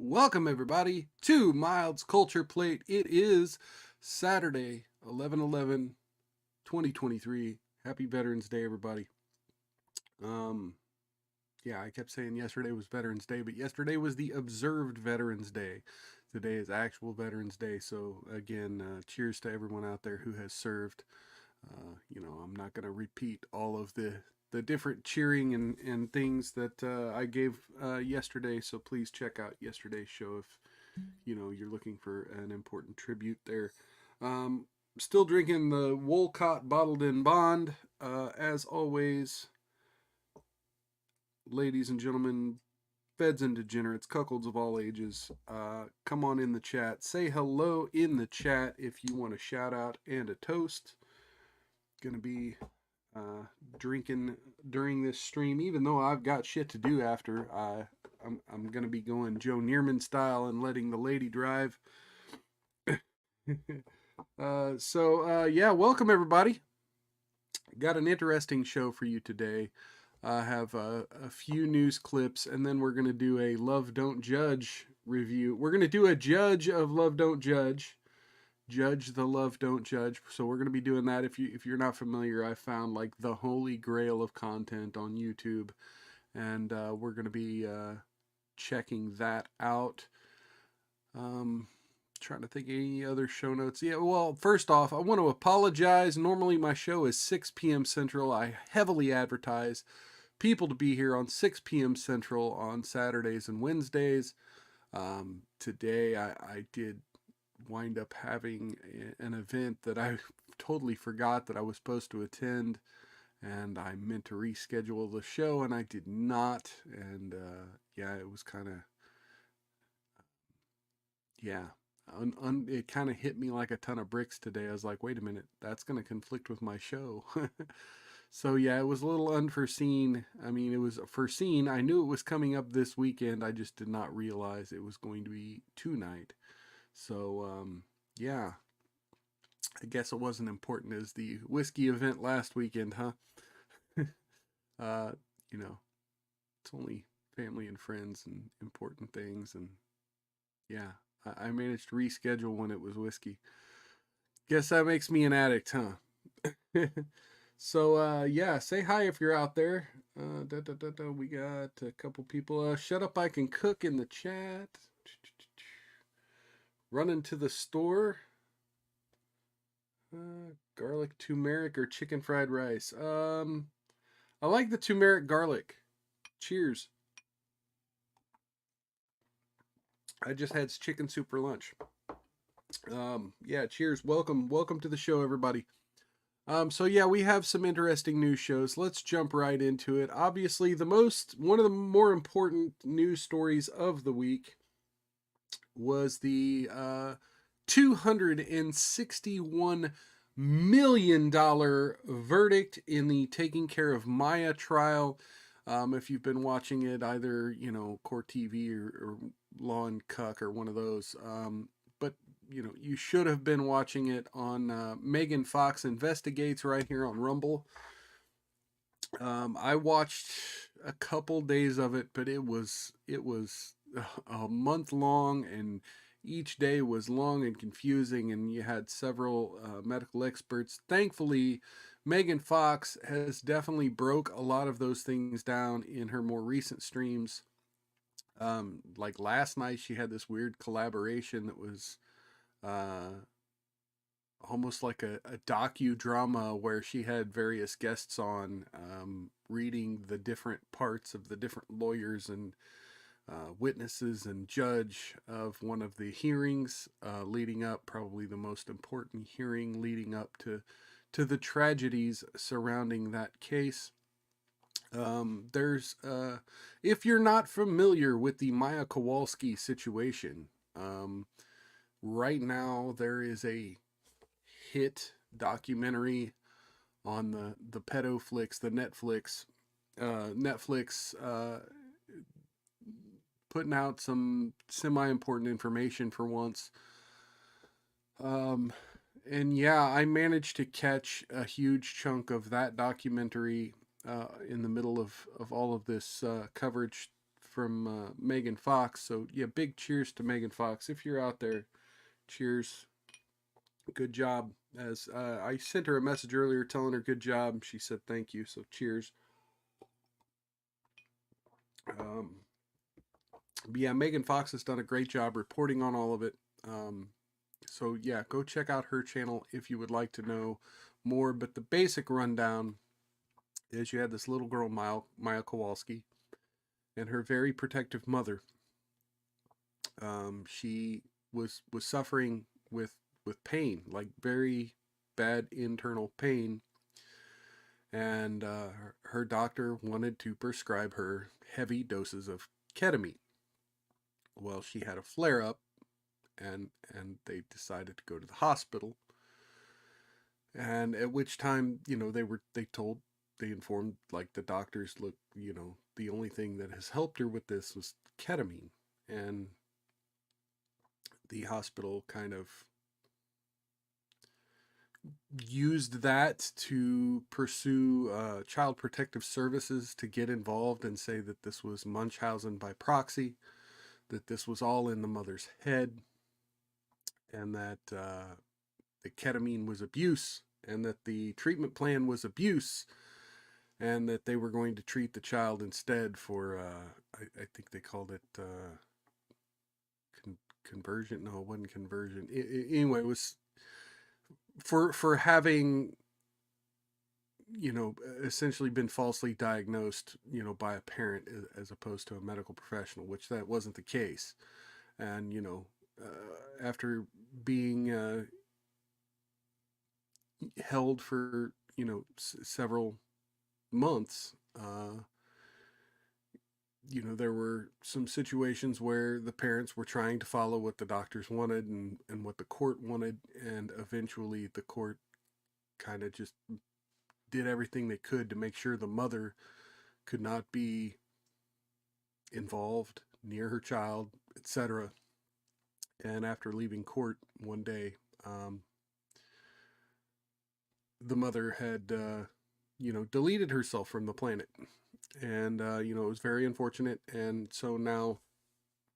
Welcome everybody to Mild's Culture Plate. It is Saturday, 11/11/2023. Happy Veterans Day, everybody. Yeah, I kept saying yesterday was Veterans Day, but yesterday was the observed Veterans Day. Today is actual Veterans Day. So again, cheers to everyone out there who has served. I'm not going to repeat all of the different cheering and things that I gave yesterday. So please check out yesterday's show if you're looking for an important tribute there. Um, Still drinking the Wolcott bottled in bond. As always, ladies and gentlemen, feds and degenerates, cuckolds of all ages, come on in the chat. Say hello in the chat if you want a shout out and a toast. Gonna be drinking during this stream, even though I've got shit to do after. I'm gonna be going Joe Neerman style and letting the lady drive. Yeah, welcome everybody. Got an interesting show for you today. I have a few news clips, and then we're gonna do a Love Don't Judge review. We're gonna do a judge of Love Don't Judge. Judge the Love Don't Judge. So we're going to be doing that. If you're not familiar, I found like the holy grail of content on YouTube, and we're going to be checking that out. Trying to think of any other show notes. Yeah, well, first off, I want to apologize. Normally my show is 6 p.m. Central. I heavily advertise people to be here on 6 p.m. Central on Saturdays and Wednesdays. Today I did wind up having an event that I totally forgot that I was supposed to attend, and I meant to reschedule the show and I did not. And yeah, it was kind of it kind of hit me like a ton of bricks today. I was like, wait a minute, that's going to conflict with my show. So yeah, it was a little unforeseen. I mean, it was foreseen. I knew it was coming up this weekend. I just did not realize it was going to be tonight. So, yeah, I guess it wasn't important as the whiskey event last weekend, huh? uh, you know, it's only family and friends and important things. And yeah, I managed to reschedule when it was whiskey. Guess that makes me an addict, huh? So, yeah, say hi if you're out there. We got a couple people. Shut up, I can cook in the chat. Running to the store. Garlic turmeric or chicken fried rice. I like the turmeric garlic. Cheers. I just had chicken soup for lunch. Yeah, cheers. Welcome to the show, everybody. So yeah, we have some interesting news shows. Let's jump right into it. Obviously, one of the more important news stories of the week was the $261 million verdict in the Taking Care of Maya trial. If you've been watching it, either, Court TV or Law and Cuck or one of those. But, you should have been watching it on Megan Fox Investigates right here on Rumble. I watched a couple days of it, but it was a month long, and each day was long and confusing, and you had several medical experts. Thankfully, Megan Fox has definitely broke a lot of those things down in her more recent streams. Like last night, she had this weird collaboration that was almost like a docudrama where she had various guests on, reading the different parts of the different lawyers and witnesses and judge of one of the hearings leading up, probably the most important hearing leading up to the tragedies surrounding that case. There's if you're not familiar with the Maya Kowalski situation, right now there is a hit documentary on the pedoflix, the Netflix putting out some semi-important information for once. And yeah, I managed to catch a huge chunk of that documentary in the middle of all of this coverage from Megan Fox. So yeah, big cheers to Megan Fox. If you're out there, cheers. Good job. As I sent her a message earlier telling her good job. She said thank you. So cheers. But yeah, Megan Fox has done a great job reporting on all of it. So yeah, go check out her channel if you would like to know more. But the basic rundown is you had this little girl, Maya Kowalski, and her very protective mother. She was suffering with pain, like very bad internal pain, and her doctor wanted to prescribe her heavy doses of ketamine. Well, she had a flare-up, and they decided to go to the hospital. And at which time, they informed, like, the doctors, look, the only thing that has helped her with this was ketamine. And the hospital kind of used that to pursue Child Protective Services to get involved and say that this was Munchausen by proxy, that this was all in the mother's head, and that the ketamine was abuse, and that the treatment plan was abuse, and that they were going to treat the child instead for, I think they called it conversion. No, it wasn't conversion. Anyway, it was for having, essentially been falsely diagnosed, by a parent as opposed to a medical professional, which that wasn't the case. And, after being held for, several months, there were some situations where the parents were trying to follow what the doctors wanted and what the court wanted, and eventually the court kind of just did everything they could to make sure the mother could not be involved near her child, etc. And after leaving court one day, the mother had, deleted herself from the planet. And, it was very unfortunate. And so now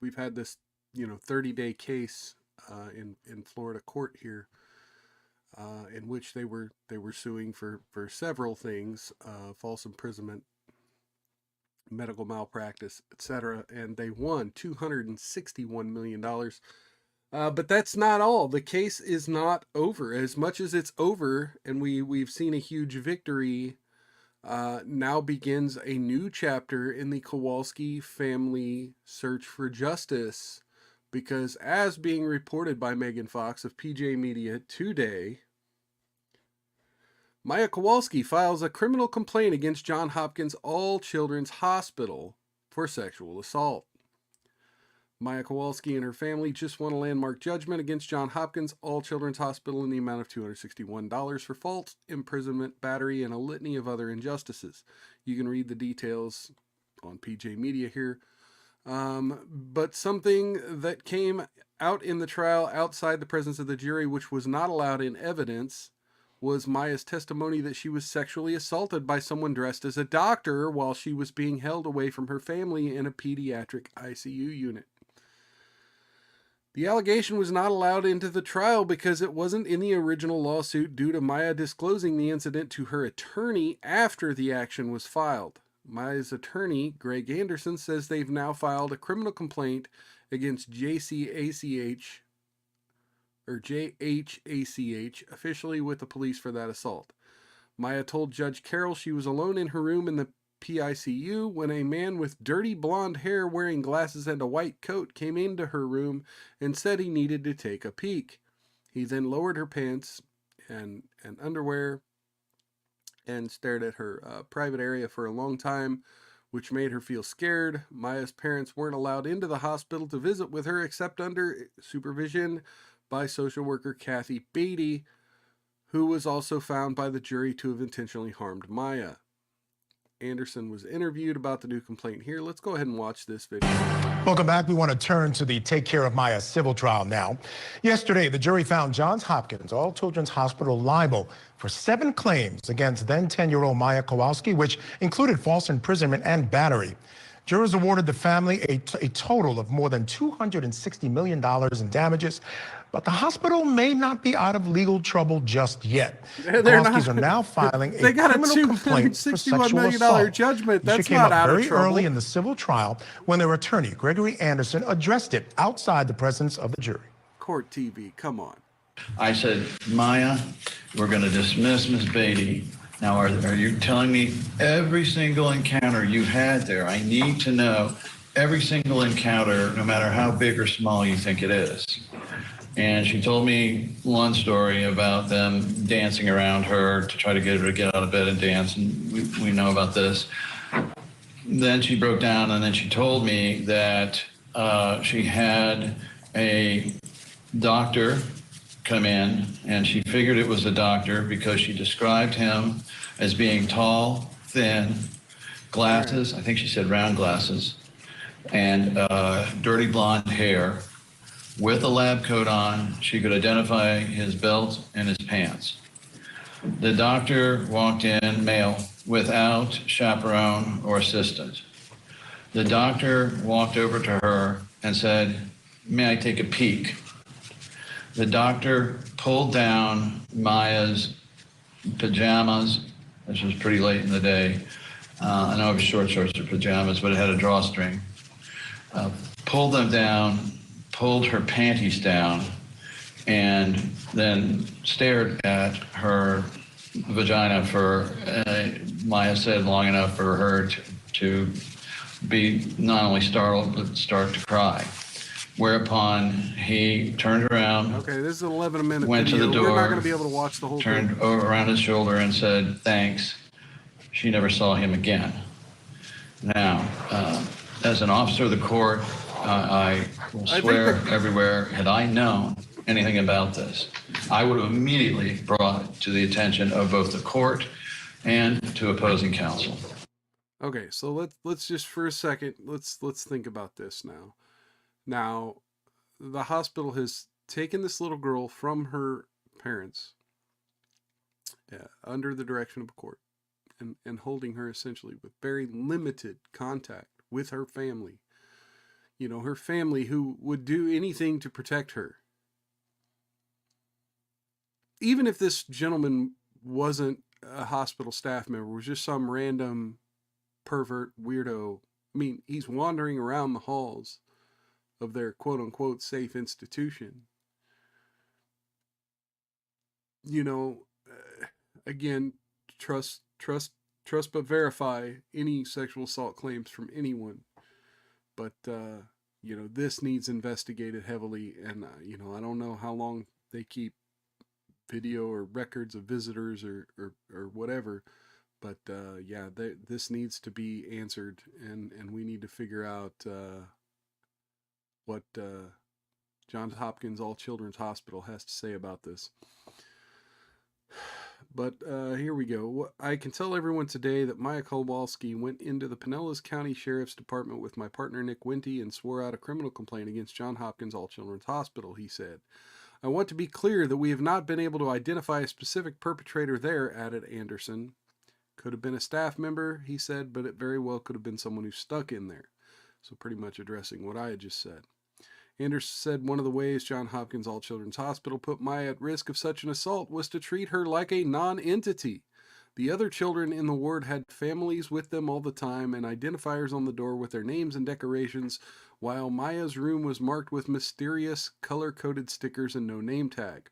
we've had this, 30-day case in Florida court here, in which they were suing for several things, false imprisonment, medical malpractice, etc. And they won $261 million. But that's not all. The case is not over. As much as it's over, and we've seen a huge victory, now begins a new chapter in the Kowalski family search for justice. Because as being reported by Megan Fox of PJ Media today, Maya Kowalski files a criminal complaint against Johns Hopkins All Children's Hospital for sexual assault. Maya Kowalski and her family just won a landmark judgment against Johns Hopkins All Children's Hospital in the amount of $261 for false imprisonment, battery, and a litany of other injustices. You can read the details on PJ Media here. But something that came out in the trial outside the presence of the jury, which was not allowed in evidence, was Maya's testimony that she was sexually assaulted by someone dressed as a doctor while she was being held away from her family in a pediatric ICU unit. The allegation was not allowed into the trial because it wasn't in the original lawsuit due to Maya disclosing the incident to her attorney after the action was filed. Maya's attorney, Greg Anderson, says they've now filed a criminal complaint against JHACH officially with the police for that assault. Maya told Judge Carroll she was alone in her room in the PICU when a man with dirty blonde hair wearing glasses and a white coat came into her room and said he needed to take a peek. He then lowered her pants and underwear and stared at her private area for a long time, which made her feel scared. Maya's parents weren't allowed into the hospital to visit with her except under supervision by social worker Kathy Beatty, who was also found by the jury to have intentionally harmed Maya. Anderson was interviewed about the new complaint here. Let's go ahead and watch this video. Welcome back. We want to turn to the Take Care of Maya civil trial now. Yesterday, the jury found Johns Hopkins All Children's Hospital liable for 7 claims against then 10-year-old Maya Kowalski, which included false imprisonment and battery. Jurors awarded the family a total of more than $260 million in damages, but the hospital may not be out of legal trouble just yet. The They're not. Kowalskis are now filing a They got a criminal complaint for $261 sexual million assault. judgment. The issue That's came not up out of very early trouble. in the civil trial when their attorney, Gregory Anderson, addressed it outside the presence of the jury. Court TV, come on. I said, Maya, we're going to dismiss Ms. Beatty. Now, are you telling me every single encounter you had there? I need to know every single encounter, no matter how big or small you think it is. And she told me one story about them dancing around her to try to get her to get out of bed and dance, and we know about this. Then she broke down, and then she told me that she had a doctor come in, and she figured it was a doctor because she described him as being tall, thin, glasses, I think she said round glasses, and dirty blonde hair. With a lab coat on, she could identify his belt and his pants. The doctor walked in, male, without chaperone or assistant. The doctor walked over to her and said, "May I take a peek?" The doctor pulled down Maya's pajamas. This was pretty late in the day. I know it was short shorts or pajamas, but it had a drawstring. Pulled them down, pulled her panties down, and then stared at her vagina for, Maya said, long enough for her to be not only startled, but start to cry. Whereupon he turned around. Okay, this is an 11-minute went video. to the door. We're not going to be able to watch the whole turned thing. Over around his shoulder and said, "Thanks." She never saw him again. Now, as an officer of the court, I will swear everywhere, had I known anything about this, I would have immediately brought it to the attention of both the court and to opposing counsel. Okay, so let's just for a second, let's think about this now. Now, the hospital has taken this little girl from her parents under the direction of a court and holding her essentially with very limited contact with her family. You know, her family who would do anything to protect her. Even if this gentleman wasn't a hospital staff member, was just some random pervert weirdo. I mean, he's wandering around the halls of their quote-unquote safe institution. You know, again, trust but verify any sexual assault claims from anyone. But, you know, this needs investigated heavily. And, you know, I don't know how long they keep video or records of visitors or whatever. But, yeah, this needs to be answered. And we need to figure out what Johns Hopkins All Children's Hospital has to say about this. But here we go. I can tell everyone today that Maya Kowalski went into the Pinellas County Sheriff's Department with my partner Nick Winty and swore out a criminal complaint against Johns Hopkins All Children's Hospital, he said. I want to be clear that we have not been able to identify a specific perpetrator there, added Anderson. Could have been a staff member, he said, but it very well could have been someone who stuck in there. So pretty much addressing what I had just said. Anderson said one of the ways Johns Hopkins All Children's Hospital put Maya at risk of such an assault was to treat her like a non-entity. The other children in the ward had families with them all the time and identifiers on the door with their names and decorations, while Maya's room was marked with mysterious color-coded stickers and no name tag.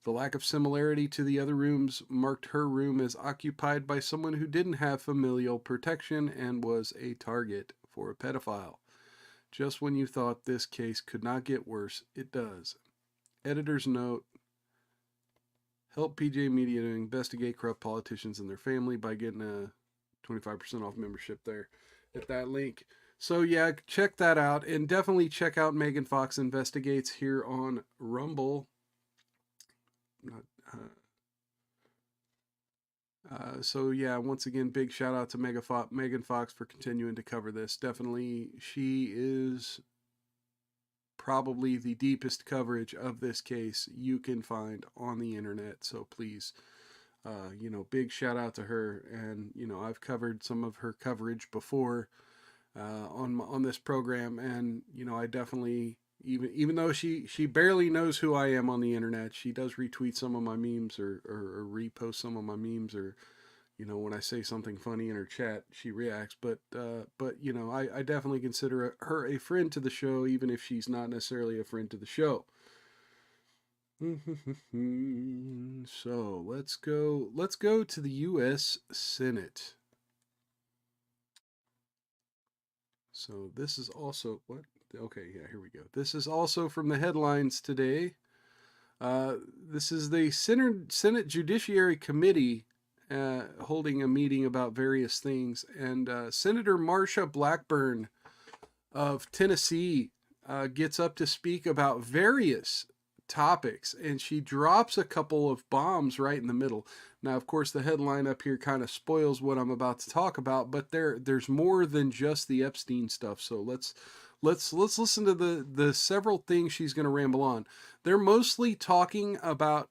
The lack of similarity to the other rooms marked her room as occupied by someone who didn't have familial protection and was a target for a pedophile. Just when you thought this case could not get worse, it does. Editor's note, help PJ Media to investigate corrupt politicians and their family by getting a 25% off membership there at that link. So yeah, check that out, and definitely check out Megan Fox Investigates here on Rumble. So yeah, once again, big shout out to Megan Fox for continuing to cover this. Definitely, she is probably the deepest coverage of this case you can find on the internet. So please, you know, big shout out to her. And, you know, I've covered some of her coverage before. on this program, and I definitely, even though she barely knows who I am on the internet, she does retweet some of my memes or repost some of my memes, or when I say something funny in her chat, she reacts. But I definitely consider her a friend to the show, even if she's not necessarily a friend to the show. So let's go to the U.S. Senate. So this is also what? Okay, yeah, here we go. This is also from the headlines today. This is the Senate Judiciary Committee holding a meeting about various things, and Senator Marsha Blackburn of Tennessee gets up to speak about various topics, and she drops a couple of bombs right in the middle. Now, of course, the headline up here kind of spoils what I'm about to talk about, but there's more than just the Epstein stuff. So let's listen to the several things she's going to ramble on. They're mostly talking about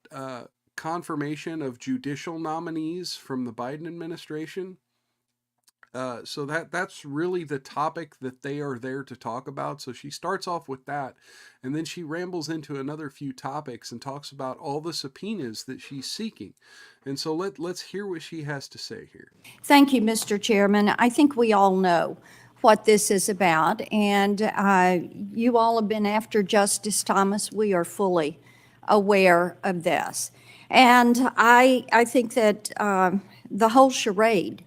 confirmation of judicial nominees from the Biden administration. So that's really the topic that they are there to talk about. So she starts off with that, and then she rambles into another few topics and talks about all the subpoenas that she's seeking. And so let's hear what she has to say here. Thank you, Mr. Chairman. I think we all know what this is about, and you all have been after Justice Thomas. We are fully aware of this. And I think that the whole charade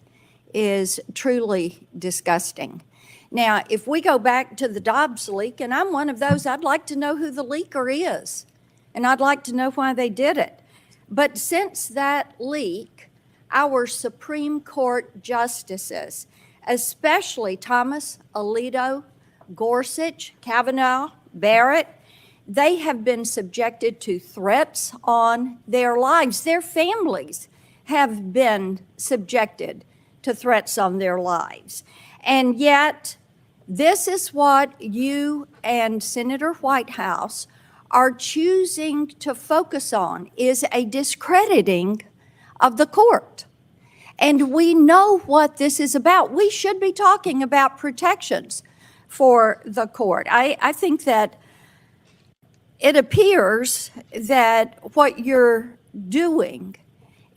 is truly disgusting. Now, if we go back to the Dobbs leak, and I'm one of those, I'd like to know who the leaker is, and I'd like to know why they did it. But since that leak, our Supreme Court justices, especially Thomas, Alito, Gorsuch, Kavanaugh, Barrett, they have been subjected to threats on their lives. Their families have been subjected to threats on their lives. And yet, this is what you and Senator Whitehouse are choosing to focus on, is a discrediting of the court. And we know what this is about. We should be talking about protections for the court. I think that it appears that what you're doing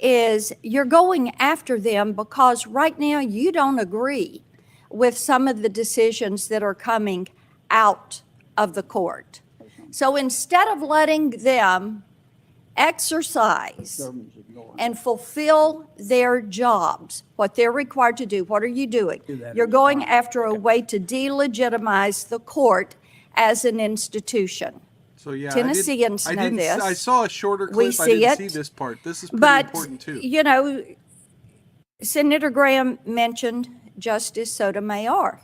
is you're going after them because right now you don't agree with some of the decisions that are coming out of the court. So instead of letting them exercise and fulfill their jobs, what they're required to do, what are you doing? You're going after a way to delegitimize the court as an institution. So yeah, Tennesseans know this. I saw a shorter clip. We I see didn't it. see this part. This is pretty important too. You know, Senator Graham mentioned Justice Sotomayor.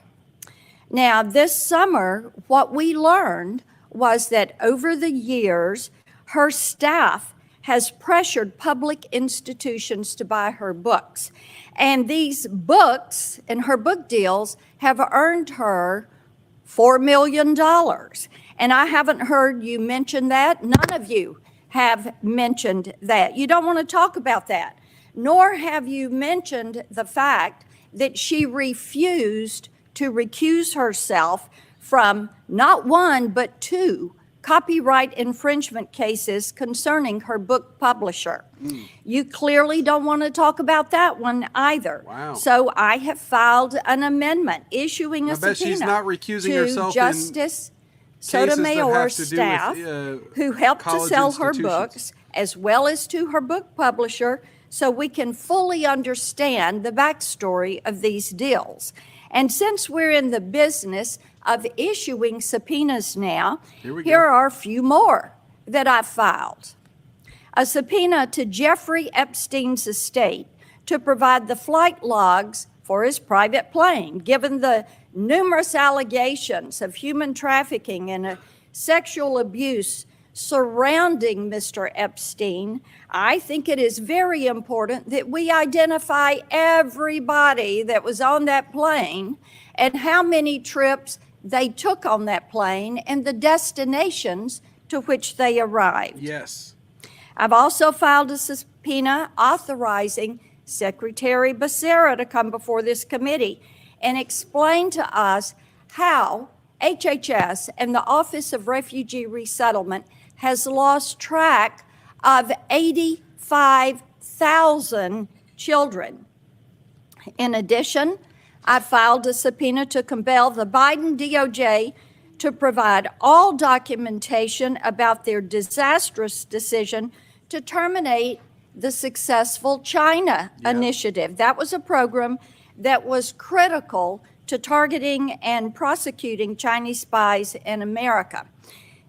Now, this summer, what we learned was that over the years, her staff has pressured public institutions to buy her books. And these books and her book deals have earned her $4 million. And I haven't heard you mention that. None of you have mentioned that. You don't want to talk about that. Nor have you mentioned the fact that she refused to recuse herself from not one, but two copyright infringement cases concerning her book publisher. You clearly don't want to talk about that one either. Wow. So I have filed an amendment issuing a subpoena she's not recusing to herself Justice that Sotomayor have to do staff with, who helped to college sell her institutions. books, as well as to her book publisher, so we can fully understand the backstory of these deals. And since we're in the business of issuing subpoenas now, here are a few more that I've filed. A subpoena to Jeffrey Epstein's estate to provide the flight logs for his private plane, given the numerous allegations of human trafficking and sexual abuse surrounding Mr. Epstein. I think it is very important that we identify everybody that was on that plane and how many trips they took on that plane and the destinations to which they arrived. Yes. I've also filed a subpoena authorizing Secretary Becerra to come before this committee and explain to us how HHS and the Office of Refugee Resettlement has lost track of 85,000 children. In addition, I filed a subpoena to compel the Biden DOJ to provide all documentation about their disastrous decision to terminate the successful China initiative. That was a program that was critical to targeting and prosecuting Chinese spies in America.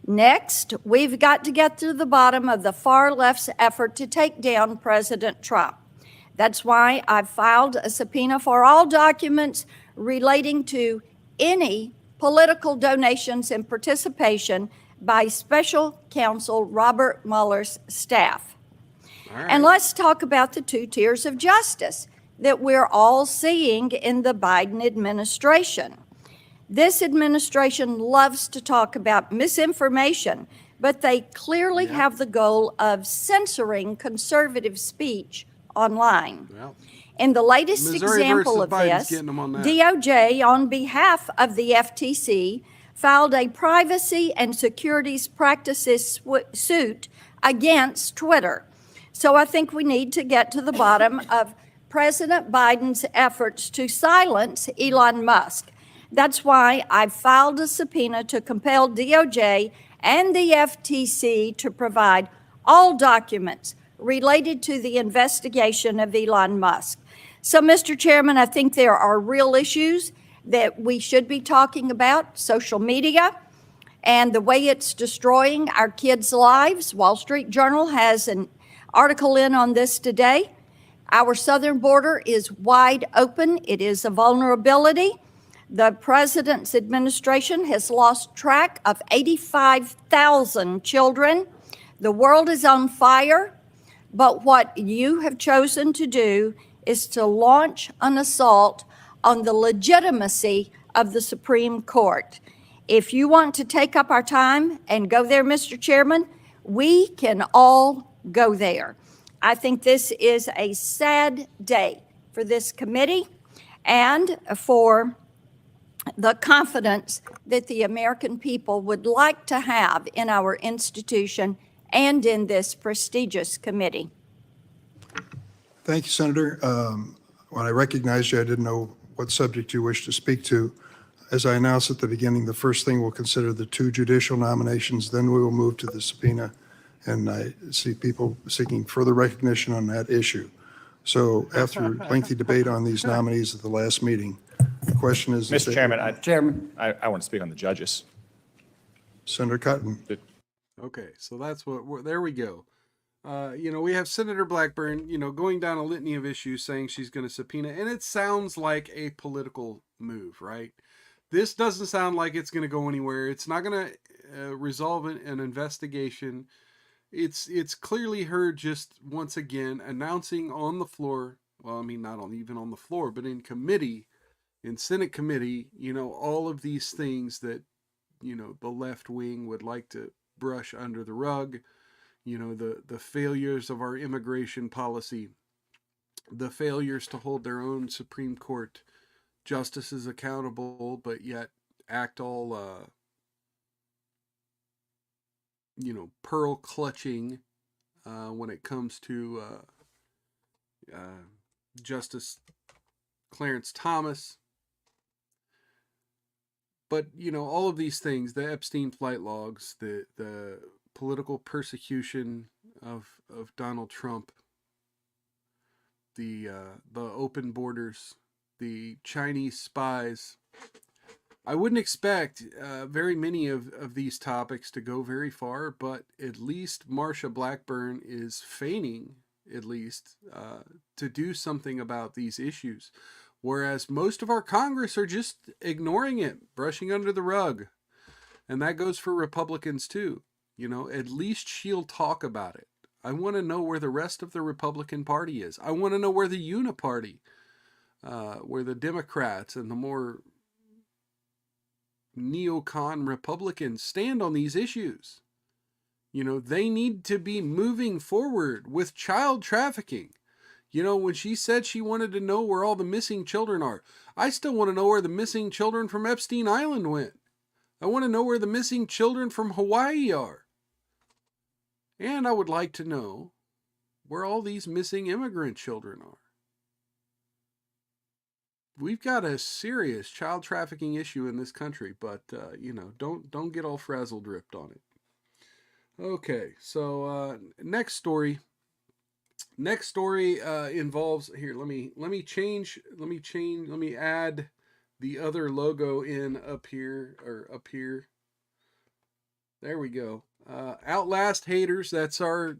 Next, we've got to get to the bottom of the far left's effort to take down President Trump. That's why I filed a subpoena for all documents relating to any political donations and participation by Special Counsel Robert Mueller's staff. And let's talk about the two tiers of justice that we're all seeing in the Biden administration. This administration loves to talk about misinformation, but they clearly have the goal of censoring conservative speech online. Well, In the latest Missouri example versus of Biden's this, getting them on that. DOJ, on behalf of the FTC, filed a privacy and securities practices suit against Twitter. So I think we need to get to the bottom of President Biden's efforts to silence Elon Musk. That's why I filed a subpoena to compel DOJ and the FTC to provide all documents related to the investigation of Elon Musk. So, Mr. Chairman, I think there are real issues that we should be talking about: social media and the way it's destroying our kids' lives. Wall Street Journal has an article in on this today. Our southern border is wide open. It is a vulnerability. The president's administration has lost track of 85,000 children. The world is on fire, but what you have chosen to do is to launch an assault on the legitimacy of the Supreme Court. If you want to take up our time and go there, Mr. Chairman, we can all go there. I think this is a sad day for this committee and for the confidence that the American people would like to have in our institution and in this prestigious committee. Thank you, Senator. When I recognized you, I didn't know what subject you wished to speak to. As I announced at the beginning, the first thing we'll consider the two judicial nominations, then we will move to the subpoena. And I see people seeking further recognition on that issue. So after lengthy debate on these nominees at the last meeting, the question is... Mr. Chairman, I want to speak on the judges. Senator Cotton. okay, so that's there we go. We have Senator Blackburn, going down a litany of issues saying she's going to subpoena, and it sounds like a political move, right? This doesn't sound like it's going to go anywhere. It's not going to resolve an investigation. It's clearly her just once again announcing on the floor, well, I mean, not even on the floor, but in committee, in Senate committee, all of these things that, the left wing would like to brush under the rug, the failures of our immigration policy, the failures to hold their own Supreme Court justices accountable, but yet act all, pearl clutching when it comes to Justice Clarence Thomas. But, all of these things, the Epstein flight logs, the political persecution of Donald Trump, the open borders, the Chinese spies. I wouldn't expect very many of these topics to go very far, but at least Marsha Blackburn is feigning, at least, to do something about these issues, whereas most of our Congress are just ignoring it, brushing under the rug. And that goes for Republicans too. At least she'll talk about it. I want to know where the rest of the Republican Party is. I want to know where the Uniparty, where the Democrats and the more neocon Republicans stand on these issues. They need to be moving forward with child trafficking. You know, when she said she wanted to know where all the missing children are, I still want to know where the missing children from Epstein Island went. I want to know where the missing children from Hawaii are. And I would like to know where all these missing immigrant children are. We've got a serious child trafficking issue in this country, but you know, don't get all frazzle dripped on it. Okay, so next story. Next story involves here. Let me add the other logo in up here or up here. There we go. Outlast haters. That's our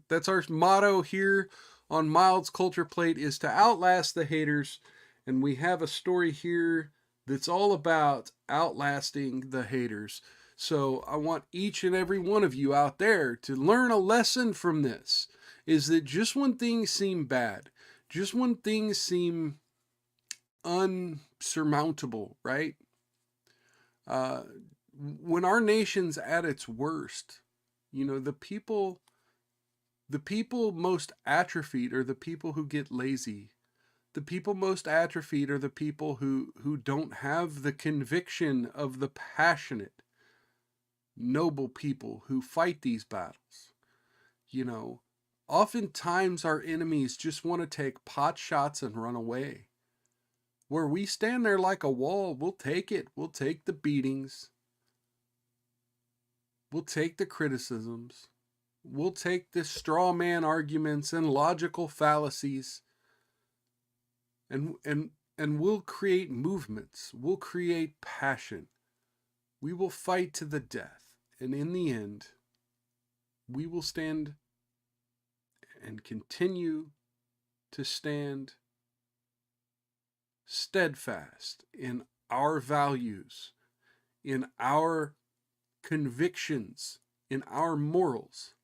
motto here on Mild's Culture Plate, is to outlast the haters. And we have a story here that's all about outlasting the haters. So I want each and every one of you out there to learn a lesson from this, is that just when things seem bad, just when things seem unsurmountable, right? When our nation's at its worst, you know, the people most atrophied are the people who get lazy. The people most atrophied are the people who don't have the conviction of the passionate, noble people who fight these battles. You know, oftentimes our enemies just want to take pot shots and run away. Where we stand there like a wall, we'll take it. We'll take the beatings. We'll take the criticisms. We'll take the straw man arguments and logical fallacies. And we'll create movements. We'll create passion. We will fight to the death. And in the end, we will stand and continue to stand steadfast in our values, in our convictions, in our morals,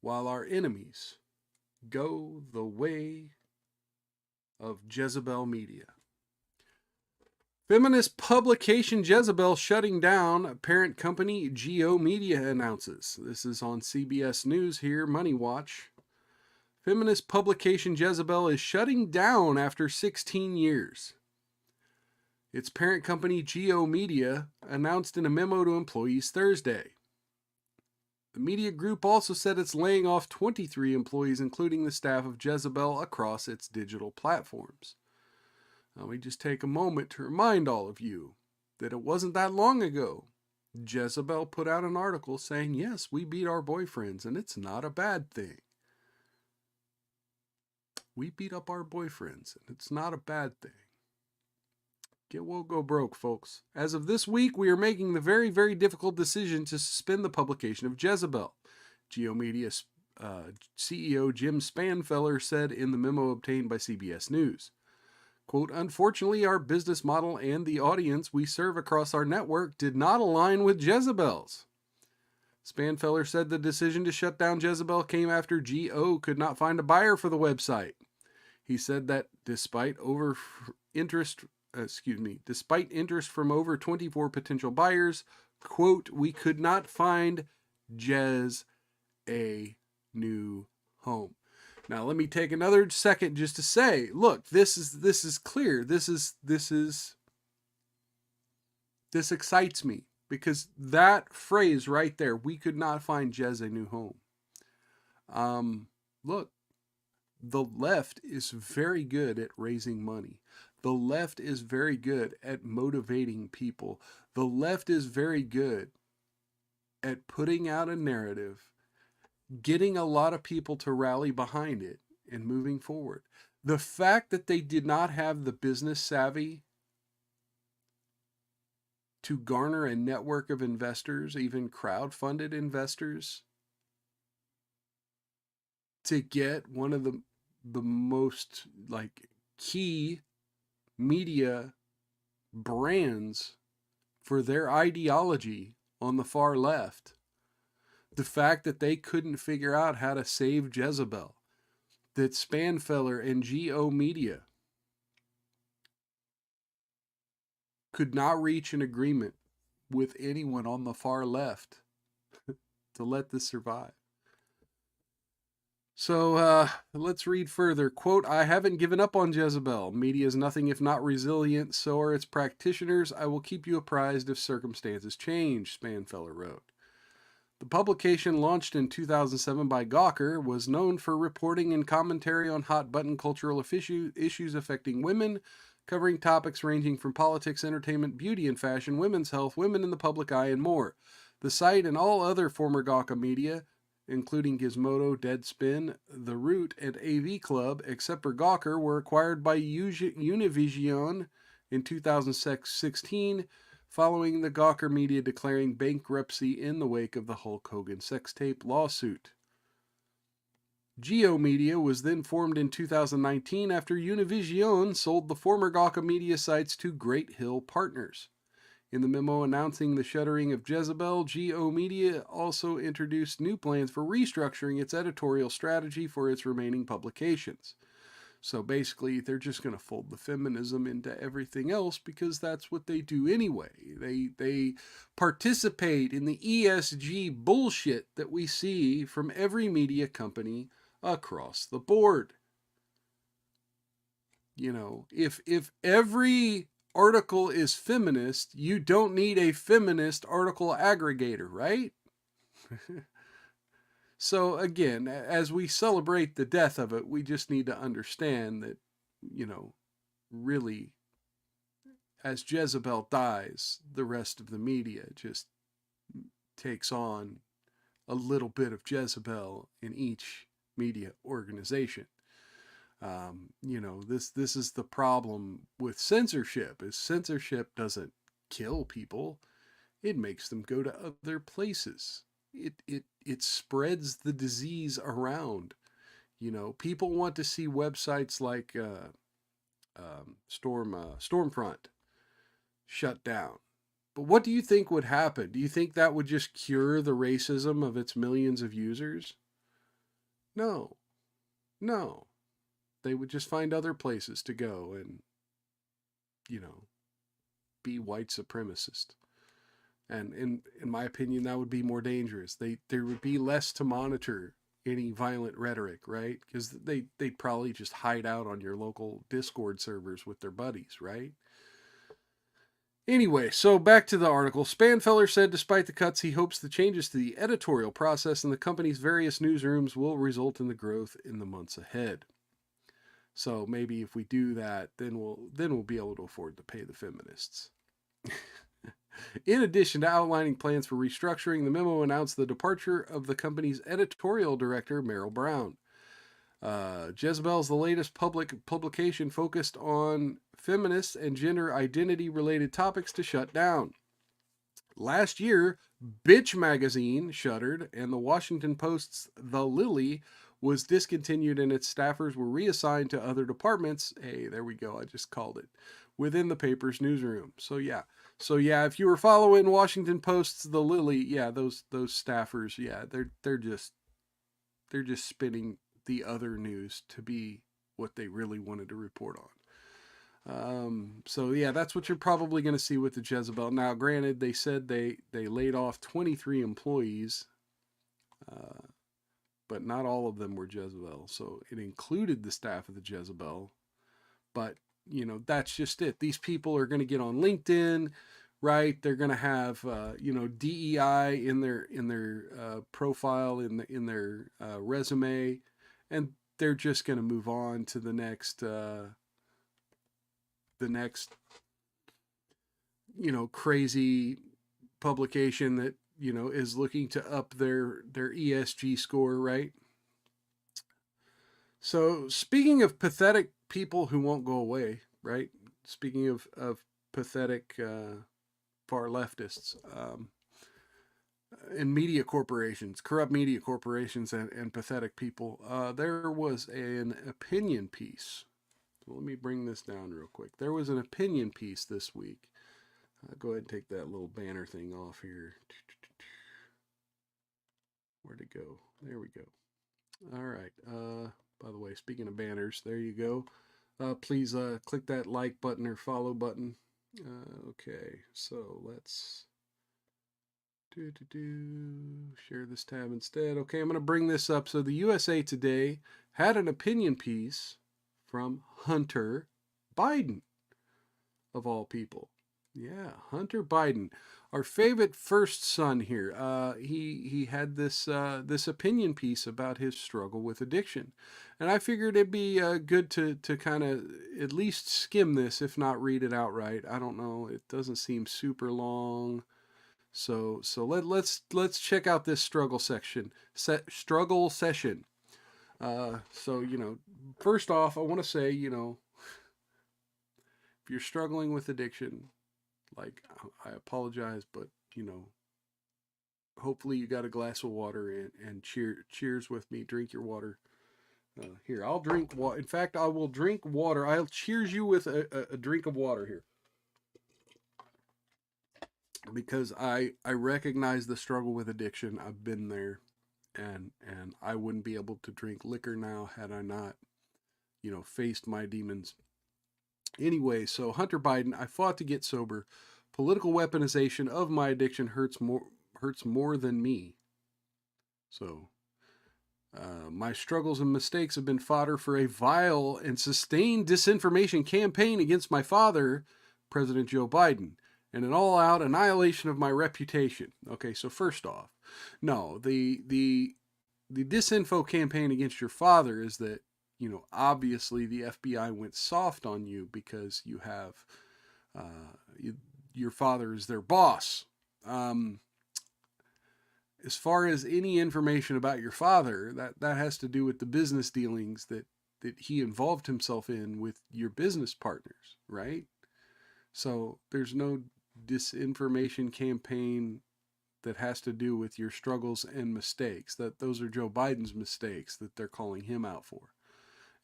while our enemies go the way of Jezebel Media. Feminist publication Jezebel shutting down parent company GO Media announces. This is on CBS News here, Money Watch. Feminist publication Jezebel is shutting down after 16 years. Its parent company GO Media announced in a memo to employees Thursday. The media group also said it's laying off 23 employees, including the staff of Jezebel, across its digital platforms. Now, we just take a moment to remind all of you that it wasn't that long ago Jezebel put out an article saying, yes, we beat our boyfriends, and it's not a bad thing. We beat up our boyfriends, and it's not a bad thing. Get woke, go broke, folks. As of this week, we are making the very, very difficult decision to suspend the publication of Jezebel, GO Media CEO Jim Spanfeller said in the memo obtained by CBS News. Quote, unfortunately, our business model and the audience we serve across our network did not align with Jezebel's. Spanfeller said the decision to shut down Jezebel came after GO could not find a buyer for the website. He said that despite interest from over 24 potential buyers, quote, we could not find Jez a new home. Now let me take another second just to say, look, this is clear. This excites me, because that phrase right there, we could not find Jez a new home. Look, the left is very good at raising money. The left is very good at motivating people. The left is very good at putting out a narrative, getting a lot of people to rally behind it, and moving forward. The fact that they did not have the business savvy to garner a network of investors, even crowd-funded investors, to get one of the most key media brands for their ideology on the far left. The fact that they couldn't figure out how to save Jezebel, that Spanfeller and GO Media could not reach an agreement with anyone on the far left to let this survive. So let's read further. Quote, I haven't given up on Jezebel. Media is nothing if not resilient, so are its practitioners. I will keep you apprised if circumstances change, Spanfeller wrote. The publication, launched in 2007 by Gawker, was known for reporting and commentary on hot-button cultural issues affecting women, covering topics ranging from politics, entertainment, beauty and fashion, women's health, women in the public eye, and more. The site and all other former Gawker media, including Gizmodo, Deadspin, The Root, and AV Club, except for Gawker, were acquired by Univision in 2016, following the Gawker media declaring bankruptcy in the wake of the Hulk Hogan sex tape lawsuit. Geo Media was then formed in 2019 after Univision sold the former Gawker media sites to Great Hill Partners. In the memo announcing the shuttering of Jezebel, Geo Media also introduced new plans for restructuring its editorial strategy for its remaining publications. So basically, they're just going to fold the feminism into everything else because that's what they do anyway. They participate in the ESG bullshit that we see from every media company across the board. You know, if every article is feminist, you don't need a feminist article aggregator, right? So again, as we celebrate the death of it, we just need to understand that, you know, really, as Jezebel dies, the rest of the media just takes on a little bit of Jezebel in each media organization. You know, this is the problem with censorship, is censorship doesn't kill people, it makes them go to other places. It spreads the disease around. You know, people want to see websites like Stormfront shut down. But what do you think would happen? Do you think that would just cure the racism of its millions of users? No. No. They would just find other places to go and, you know, be white supremacist. And in my opinion, that would be more dangerous. There would be less to monitor any violent rhetoric, right? Because they'd probably just hide out on your local Discord servers with their buddies, right? Anyway, so back to the article. Spanfeller said despite the cuts, he hopes the changes to the editorial process in the company's various newsrooms will result in the growth in the months ahead. So maybe if we do that, then we'll be able to afford to pay the feminists. In addition to outlining plans for restructuring, the memo announced the departure of the company's editorial director, Meryl Brown. Jezebel is the latest publication focused on feminist and gender identity-related topics to shut down. Last year, Bitch Magazine shuttered, and the Washington Post's The Lily was discontinued and its staffers were reassigned to other departments. Hey, there we go, I just called it. Within the paper's newsroom. So yeah, if you were following Washington Post's The Lily, yeah, those staffers, yeah, they're just spinning the other news to be what they really wanted to report on. So yeah, that's what you're probably going to see with the Jezebel. Now, granted, they said they laid off 23 employees, but not all of them were Jezebel. So it included the staff of the Jezebel, but you know, that's just it. These people are going to get on LinkedIn, right? They're going to have, you know, DEI in their profile, in their resume, and they're just going to move on to the next, you know, crazy publication that, you know, is looking to up their ESG score, right? So speaking of pathetic people who won't go away, right? Speaking of pathetic far leftists, and media corporations, corrupt media corporations, and pathetic people, there was an opinion piece. Let me bring this down real quick. There was an opinion piece this week. Go ahead and take that little banner thing off here. Where'd it go? There we go. All right. By the way, speaking of banners, there you go. Please click that like button or follow button. Okay, so let's Share this tab instead. Okay, I'm going to bring this up. So the USA Today had an opinion piece from Hunter Biden, of all people. Yeah, Hunter Biden, our favorite first son here. He had this opinion piece about his struggle with addiction, and I figured it'd be good to kind of at least skim this, if not read it outright. I don't know. It doesn't seem super long. So let's check out this struggle session. So first off, I want to say, if you're struggling with addiction, like, I apologize, but hopefully you got a glass of water and cheers with me. Drink your water. Here, I'll drink water. In fact, I will drink water. I'll cheers you with a drink of water here, because I recognize the struggle with addiction. I've been there, and I wouldn't be able to drink liquor now had I not, faced my demons. Anyway, so Hunter Biden, I fought to get sober. Political weaponization of my addiction hurts more than me. So, my struggles and mistakes have been fodder for a vile and sustained disinformation campaign against my father, President Joe Biden, and an all-out annihilation of my reputation. Okay, so first off, no, the disinfo campaign against your father is that, obviously the FBI went soft on you because you have, your father is their boss. As far as any information about your father, that has to do with the business dealings that he involved himself in with your business partners, right? So there's no disinformation campaign that has to do with your struggles and mistakes. That those are Joe Biden's mistakes that they're calling him out for.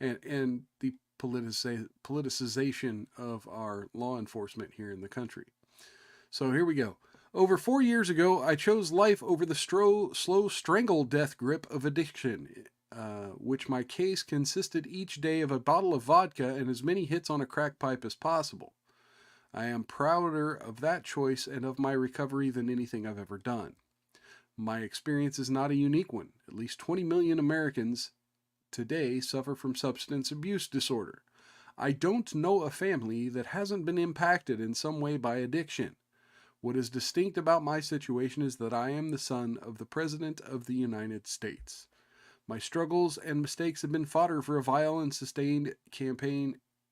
And the politicization of our law enforcement here in the country. So here we go. Over 4 years ago, I chose life over the slow strangle death grip of addiction, which my case consisted each day of a bottle of vodka and as many hits on a crack pipe as possible. I am prouder of that choice and of my recovery than anything I've ever done. My experience is not a unique one. At least 20 million Americans today suffer from substance abuse disorder. I don't know a family that hasn't been impacted in some way by addiction. What is distinct about my situation is that I am the son of the President of the United States. My struggles and mistakes have been fodder for a vile and sustained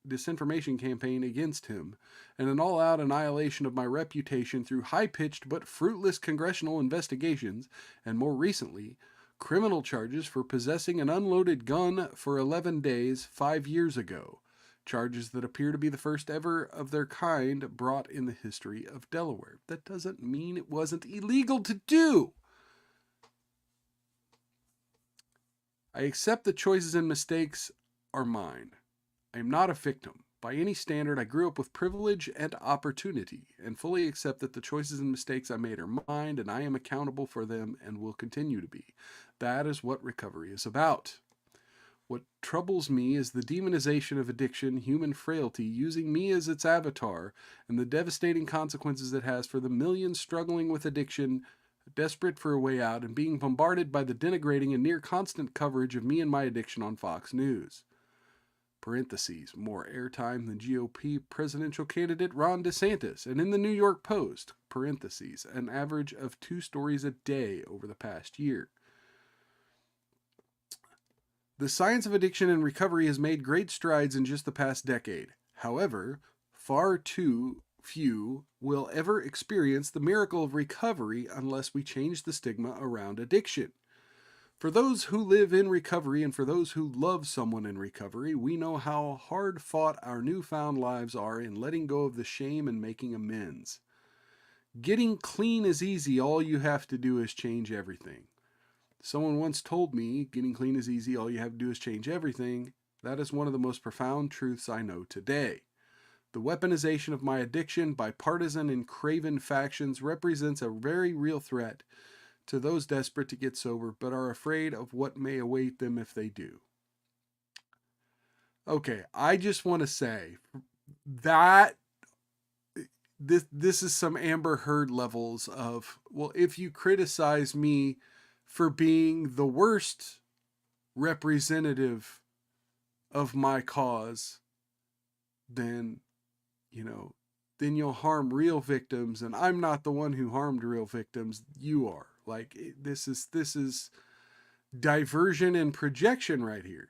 disinformation campaign against him, and an all-out annihilation of my reputation through high-pitched but fruitless congressional investigations, and more recently, criminal charges for possessing an unloaded gun for 11 days 5 years ago. Charges that appear to be the first ever of their kind brought in the history of Delaware. That doesn't mean it wasn't illegal to do. I accept the choices and mistakes are mine. I am not a victim. By any standard, I grew up with privilege and opportunity, and fully accept that the choices and mistakes I made are mine, and I am accountable for them and will continue to be. That is what recovery is about. What troubles me is the demonization of addiction, human frailty, using me as its avatar, and the devastating consequences it has for the millions struggling with addiction, desperate for a way out, and being bombarded by the denigrating and near constant coverage of me and my addiction on Fox News. Parentheses, more airtime than GOP presidential candidate Ron DeSantis, and in the New York Post, parentheses, an average of 2 stories a day over the past year. The science of addiction and recovery has made great strides in just the past decade. However, far too few will ever experience the miracle of recovery unless we change the stigma around addiction. For those who live in recovery and for those who love someone in recovery, we know how hard fought our newfound lives are in letting go of the shame and making amends. Getting clean is easy. All you have to do is change everything. Someone once told me, getting clean is easy, all you have to do is change everything. That is one of the most profound truths I know today. The weaponization of my addiction by partisan and craven factions represents a very real threat to those desperate to get sober but are afraid of what may await them if they do. Okay, I just want to say that this is some Amber Heard levels of, well, if you criticize me for being the worst representative of my cause, then, then you'll harm real victims, and I'm not the one who harmed real victims. You are. Like, this is diversion and projection right here.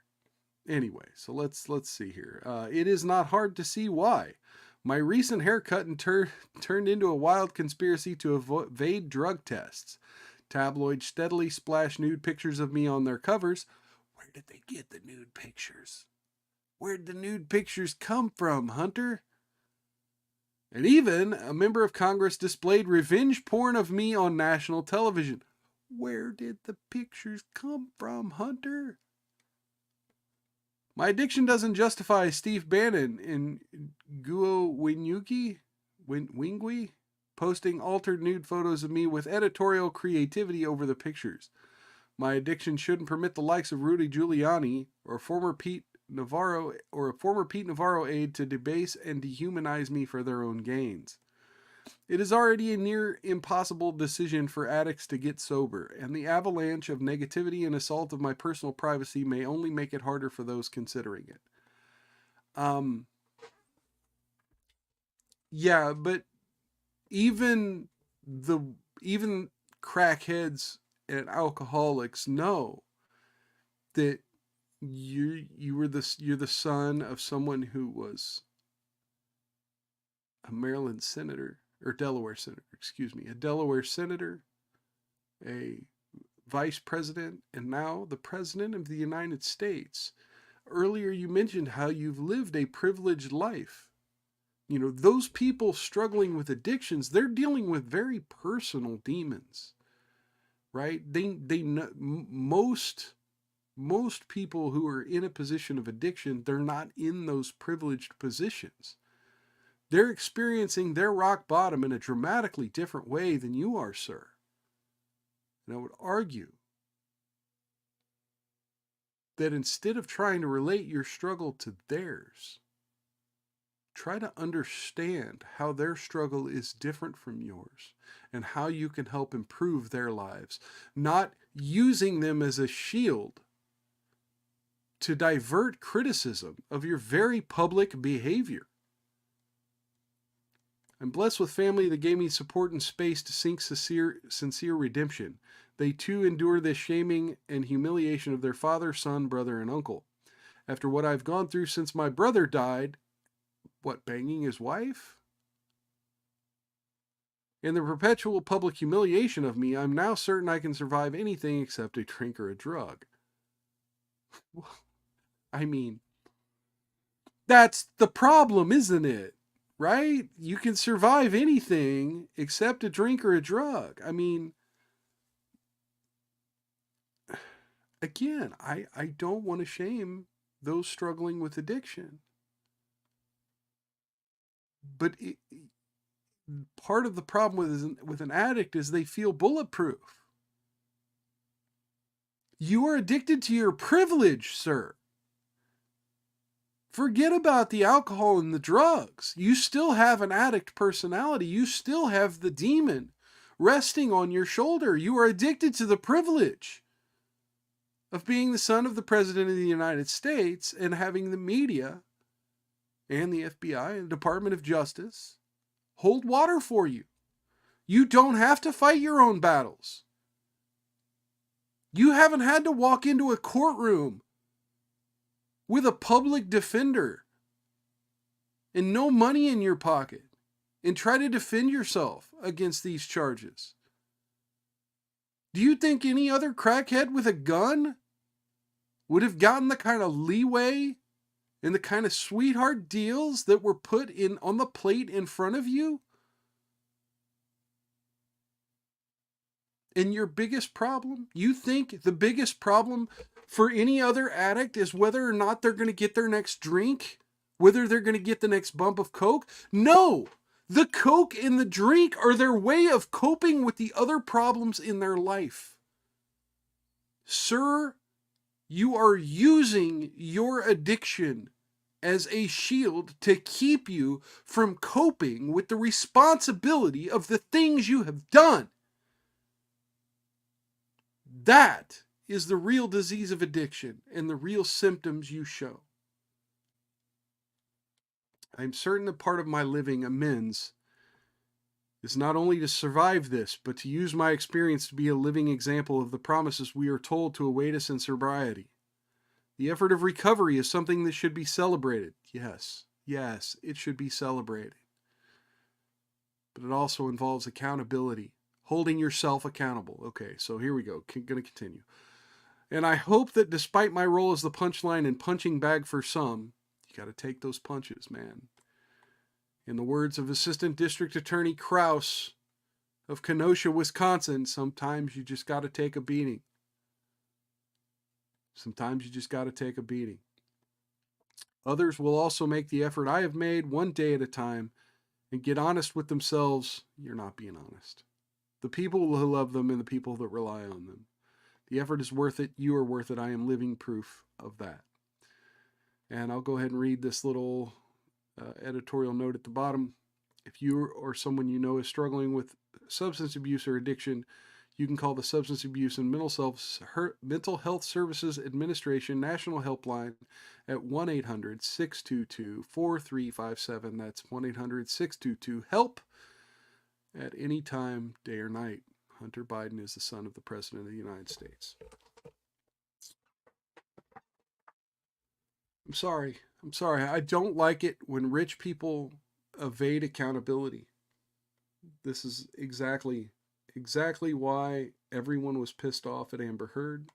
Anyway, so let's see here. It is not hard to see why. My recent haircut turned into a wild conspiracy to evade drug tests. Tabloids steadily splash nude pictures of me on their covers. Where did they get the nude pictures? Where did the nude pictures come from, Hunter? And even a member of Congress displayed revenge porn of me on national television. Where did the pictures come from, Hunter? My addiction doesn't justify Steve Bannon and Guo Wingui posting altered nude photos of me with editorial creativity over the pictures. My addiction shouldn't permit the likes of Rudy Giuliani or a former Pete Navarro aide to debase and dehumanize me for their own gains. It is already a near impossible decision for addicts to get sober, and the avalanche of negativity and assault of my personal privacy may only make it harder for those considering it. Yeah, but even crackheads and alcoholics know that you're the son of someone who was a Maryland senator, or Delaware senator, a Delaware senator, a vice president, and now the president of the United States. Earlier you mentioned how you've lived a privileged life. Those people struggling with addictions, they're dealing with very personal demons, right? Most people who are in a position of addiction, they're not in those privileged positions. They're experiencing their rock bottom in a dramatically different way than you are, sir. And I would argue that instead of trying to relate your struggle to theirs, try to understand how their struggle is different from yours and how you can help improve their lives, not using them as a shield to divert criticism of your very public behavior. I'm blessed with family that gave me support and space to seek sincere redemption. They too endure the shaming and humiliation of their father, son, brother, and uncle. After what I've gone through since my brother died, banging his wife? And the perpetual public humiliation of me, I'm now certain I can survive anything except a drink or a drug. I mean, that's the problem, isn't it? Right? You can survive anything except a drink or a drug. I mean, again, I don't want to shame those struggling with addiction. But part of the problem with an addict is they feel bulletproof. You are addicted to your privilege, sir. Forget about the alcohol and the drugs. You still have an addict personality. You still have the demon resting on your shoulder. You are addicted to the privilege of being the son of the President of the United States and having the media and the FBI and the Department of Justice hold water for you. You don't have to fight your own battles. You haven't had to walk into a courtroom with a public defender and no money in your pocket and try to defend yourself against these charges. Do you think any other crackhead with a gun would have gotten the kind of leeway and the kind of sweetheart deals that were put in on the plate in front of you? And your biggest problem, you think the biggest problem for any other addict is whether or not they're going to get their next drink, whether they're going to get the next bump of coke? No, the coke and the drink are their way of coping with the other problems in their life. Sir, you are using your addiction as a shield to keep you from coping with the responsibility of the things you have done. That is the real disease of addiction and the real symptoms you show. I'm certain that part of my living amends is not only to survive this, but to use my experience to be a living example of the promises we are told to await us in sobriety. The effort of recovery is something that should be celebrated. Yes, it should be celebrated. But it also involves accountability, holding yourself accountable. Okay, so here we go. Going to continue. And I hope that despite my role as the punchline and punching bag for some, you got to take those punches, man. In the words of Assistant District Attorney Krause of Kenosha, Wisconsin, sometimes you just got to take a beating. Sometimes you just got to take a beating. Others will also make the effort I have made one day at a time and get honest with themselves. You're not being honest. The people who love them and the people that rely on them. The effort is worth it. You are worth it. I am living proof of that. And I'll go ahead and read this little editorial note at the bottom. If you or someone you know is struggling with substance abuse or addiction, you can call the Substance Abuse and Mental Health Services Administration National Helpline at 1-800-622-4357. That's 1-800-622-HELP at any time, day or night. Hunter Biden is the son of the President of the United States. I'm sorry. I don't like it when rich people evade accountability. This is exactly why everyone was pissed off at Amber Heard.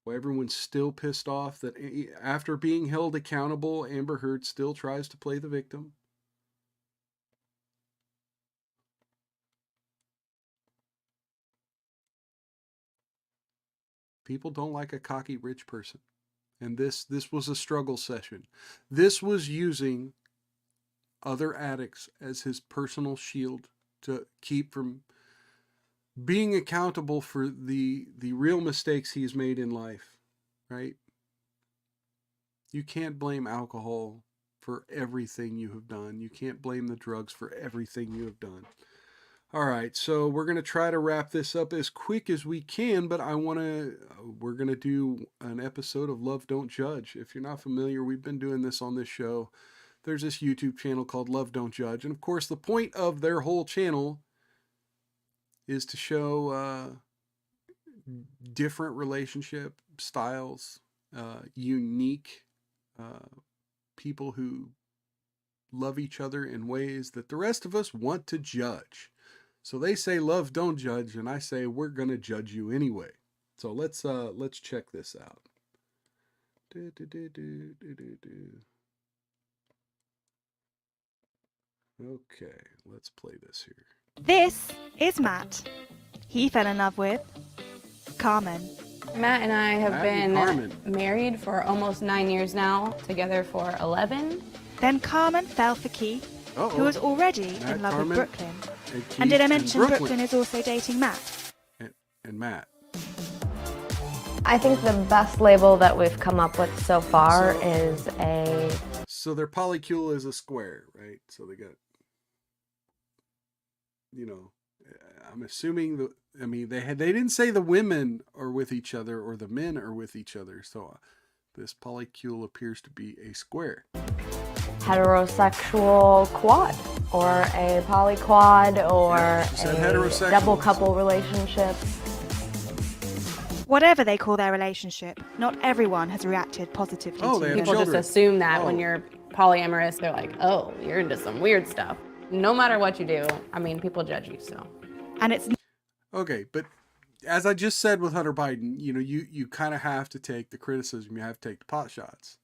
Why everyone's still pissed off that after being held accountable, Amber Heard still tries to play the victim. People don't like a cocky rich person. And this was a struggle session. This was using other addicts as his personal shield to keep from being accountable for the real mistakes he's made in life, right? You can't blame alcohol for everything you have done. You can't blame the drugs for everything you have done. All right, so we're going to try to wrap this up as quick as we can, but we're going to do an episode of Love Don't Judge. If you're not familiar, we've been doing this on this show. There's this YouTube channel called Love Don't Judge. And of course, the point of their whole channel is to show different relationship styles, unique people who love each other in ways that the rest of us want to judge. So they say love don't judge, and I say we're gonna judge you anyway. So let's check this out. Okay, let's play this here. This is Matt. He fell in love with Carmen. Matt and I have Matt and been Carmen. married for almost 9 years now, together for 11. Then Carmen fell for Keith, Uh-oh. who was already Matt, in love Carmen, with Brooklyn. Keith, And did I mention Brooklyn. Brooklyn is also dating Matt? And Matt. I think the best label that we've come up with so far is a... So their polycule is a square, right? So they got, I'm assuming they didn't say the women are with each other or the men are with each other. So this polycule appears to be a square. heterosexual quad or a polyquad or she said a heterosexual, double couple relationship. Whatever they call their relationship, not everyone has reacted positively Oh, to they it. have People children. just assume that when Oh. you're polyamorous, they're like, oh, you're into some weird stuff. No matter what you do, people judge you, so. And it's Okay, but as I just said with Hunter Biden, you kind of have to take the criticism. You have to take the pot shots.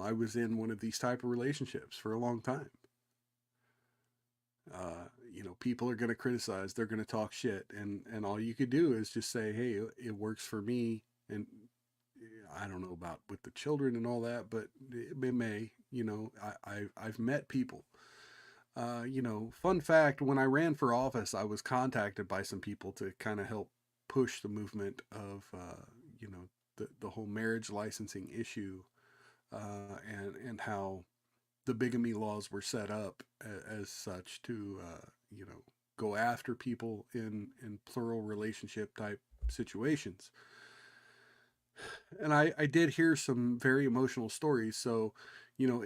I was in one of these type of relationships for a long time. People are going to criticize. They're going to talk shit. And all you could do is just say, hey, it works for me. And I don't know about with the children and all that, but it may, I've met people. Fun fact, when I ran for office, I was contacted by some people to kind of help push the movement of, the whole marriage licensing issue, and how the bigamy laws were set up as such to, go after people in plural relationship type situations. And I did hear some very emotional stories. So,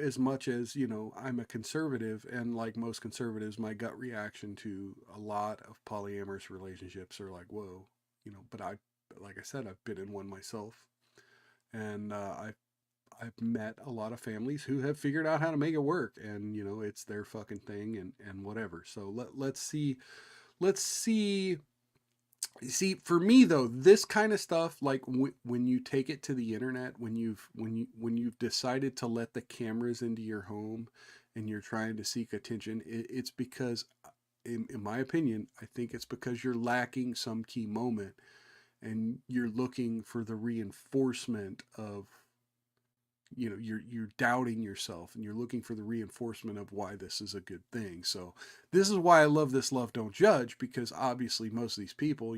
as much as, I'm a conservative, and like most conservatives, my gut reaction to a lot of polyamorous relationships are like, whoa, but like I said, I've been in one myself, and I've met a lot of families who have figured out how to make it work, and it's their fucking thing, and whatever. So let's see. See, for me though, this kind of stuff, like when you take it to the internet, when you've decided to let the cameras into your home, and you're trying to seek attention, it's because, in my opinion, I think it's because you're lacking some key moment, and you're looking for the reinforcement of, you're doubting yourself, and you're looking for the reinforcement of why this is a good thing. So this is why I love this Love Don't Judge, because obviously most of these people,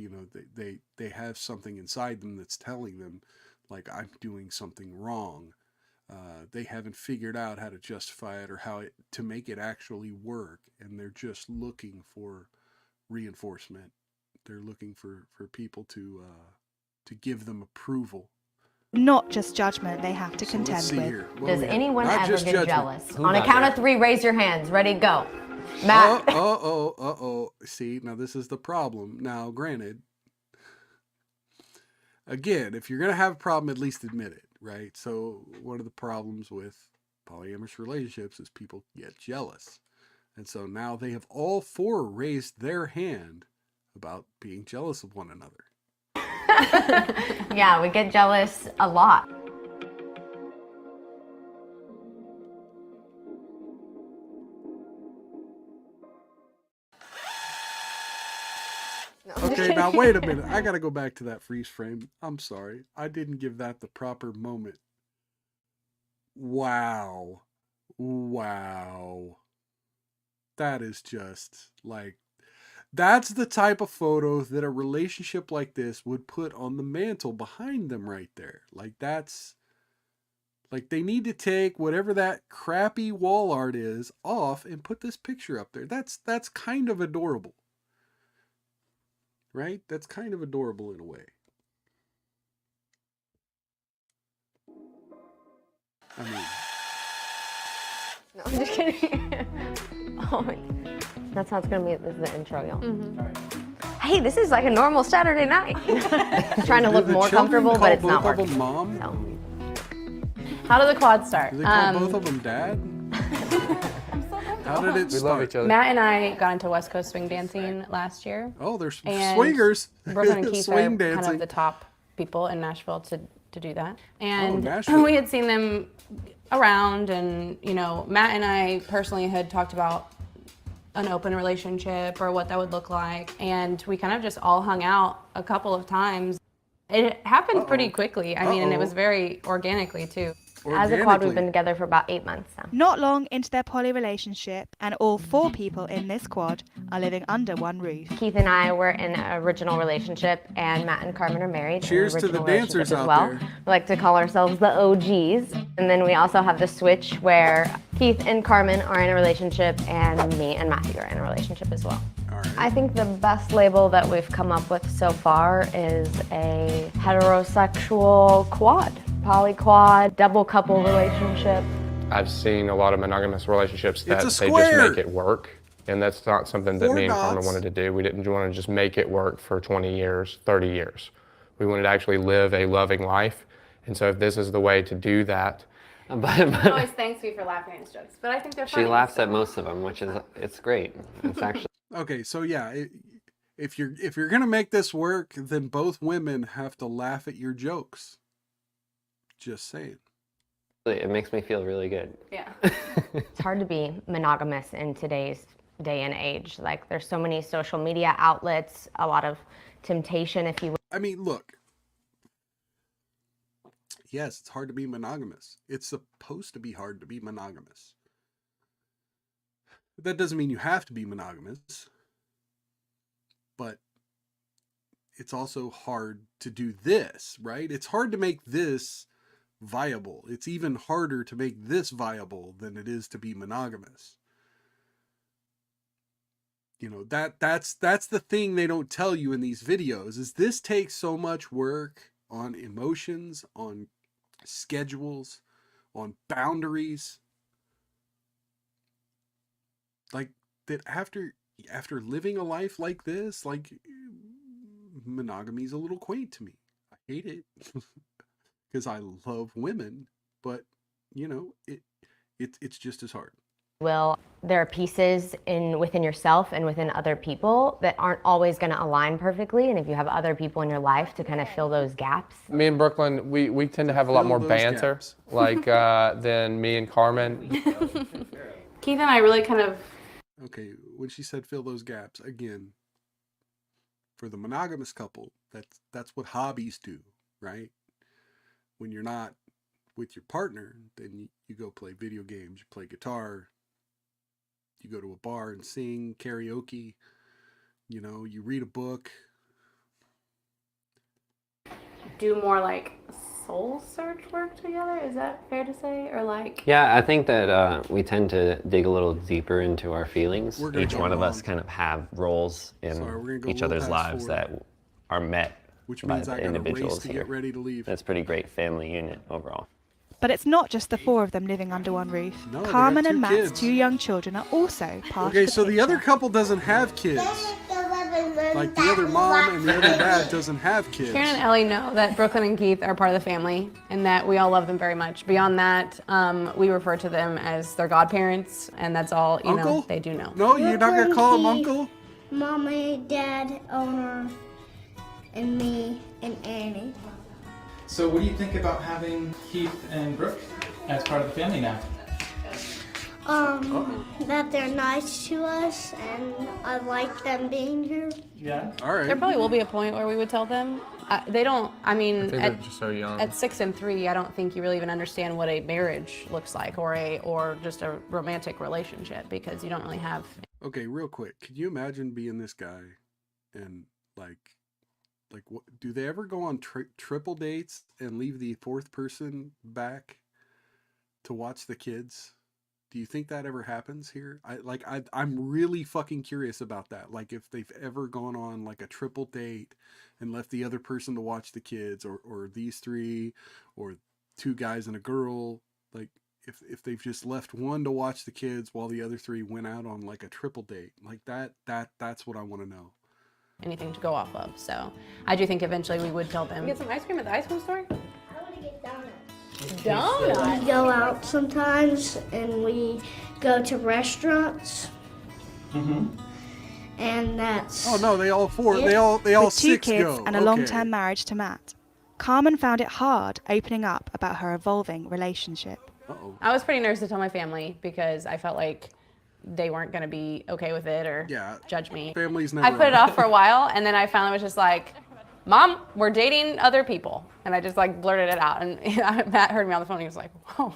they have something inside them that's telling them, like, I'm doing something wrong. They haven't figured out how to justify it, or to make it actually work, and they're just looking for reinforcement. They're looking for people to give them approval. Not just judgment they have to So contend let's see with. here. What do Does we have? anyone Not ever just get judgment. jealous? On a count of 3, raise your hands. Ready, go. Matt. See, now this is the problem. Now, granted, again, if you're going to have a problem, at least admit it, right? So one of the problems with polyamorous relationships is people get jealous. And so now they have all 4 raised their hand about being jealous of one another. Yeah, we get jealous a lot. Okay, now wait a minute. I got to go back to that freeze frame. I'm sorry. I didn't give that the proper moment. Wow. That is just like, that's the type of photo that a relationship like this would put on the mantle behind them right there. Like, that's like, they need to take whatever that crappy wall art is off and put this picture up there. That's kind of adorable. Right? That's kind of adorable in a way. I mean, No, I'm just kidding. Oh, that's how it's gonna be. This is the intro, y'all. Hey, this is like a normal Saturday night. Trying to look more comfortable, but it's not working. Mom? So. How did the quad start? Do they call both of them Dad? How did it start? We love each other. Matt and I got into West Coast swing dancing last year. Oh, there's And swingers. Brooklyn and Keith are Swing kind dancing. of the top people in Nashville to do that. And Nashville. we had seen them around, and Matt and I personally had talked about an open relationship or what that would look like, and we kind of just all hung out a couple of times. It happened pretty quickly. I mean, and it was very organically too. As a quad, we've been together for about 8 months now. Not long into their poly relationship, and all 4 people in this quad are living under one roof. Keith and I were in an original relationship, and Matt and Carmen are married. Cheers in to an the original dancers relationship as out well. there. We like to call ourselves the OGs. And then we also have the switch where Keith and Carmen are in a relationship, and me and Matthew are in a relationship as well. All right. I think the best label that we've come up with so far is a heterosexual quad. Polyquad, double couple relationship. I've seen a lot of monogamous relationships that It's a they square. just make it work. And that's not something that 4 me and Carmen dots. wanted to do. We didn't want to just make it work for 20 years, 30 years. We wanted to actually live a loving life. And so if this is the way to do that, He always thanks me for laughing at his jokes, but I think they're funny. She laughs at most of them, which is it's great. It's actually Okay, so yeah, if you're gonna make this work, then both women have to laugh at your jokes. Just saying. it makes me feel really good. Yeah. It's hard to be monogamous in today's day and age. Like, there's so many social media outlets, a lot of temptation, if you will. I mean, look. Yes, it's hard to be monogamous. It's supposed to be hard to be monogamous. That doesn't mean you have to be monogamous. But it's also hard to do this, right? It's hard to make this viable. It's even harder to make this viable than it is to be monogamous. You know, that's the thing they don't tell you in these videos, is this takes so much work on emotions, on schedules, on boundaries. Like, that after living a life like this, like, monogamy is a little quaint to me. I hate it because I love women, but you know, it's just as hard. Well, there are pieces within yourself and within other people that aren't always going to align perfectly, and if you have other people in your life to kind of fill those gaps. Me and Brooklyn, we tend to have a lot more banter, like than me and Carmen. Keith and I really kind of... Okay, when she said fill those gaps, again, for the monogamous couple, that's what hobbies do, right? When you're not with your partner, then you go play video games, you play guitar, you go to a bar and sing, karaoke, you know, you read a book. Do more like soul search work together, is that fair to say? Or like... Yeah, I think that we tend to dig a little deeper into our feelings. Each one of us kind of have roles in each other's lives that are met by the individuals here. Ready to leave. That's a pretty great family unit overall. But it's not just the four of them living under one roof. No, Carmen and Matt's kids. 2 young children are also part of Okay, the so the other couple doesn't have kids. Like the other mom and the other dad doesn't have kids. Karen and Ellie know that Brooklyn and Keith are part of the family and that we all love them very much. Beyond that, we refer to them as their godparents, and that's all, you know, they do know. No, you're not gonna call him uncle? Mommy, Dad, owner, and me, and Annie. So what do you think about having Keith and Brooke as part of the family now? That they're nice to us, and I like them being here. Yeah. All right. There probably will be a point where we would tell them. They don't, I mean, I think they're just so young. At 6 and 3, I don't think you really even understand what a marriage looks like, or just a romantic relationship, because you don't really have... Okay, real quick, can you imagine being this guy and like what, do they ever go on triple dates and leave the fourth person back to watch the kids? Do you think that ever happens here? I'm really fucking curious about that. Like, if they've ever gone on like a triple date and left the other person to watch the kids, or these 3, or 2 guys and a girl, like if they've just left one to watch the kids while the other 3 went out on like a triple date, like that's what I want to know. Anything to go off of. So I do think eventually we would tell them. Get some ice cream at the ice cream store? I want to get donuts. Donuts? We go out sometimes, and we go to restaurants. And that's... Oh no, they all 4, they all With 2 6 kids go. and a long-term marriage to Matt, Carmen found it hard opening up about her evolving relationship. Uh-oh. I was pretty nervous to tell my family because I felt like they weren't going to be okay with it or judge me. Family's never I put it off for a while, and then I finally was just like, Mom, we're dating other people. And I just like blurted it out, and Matt heard me on the phone, and he was like, whoa.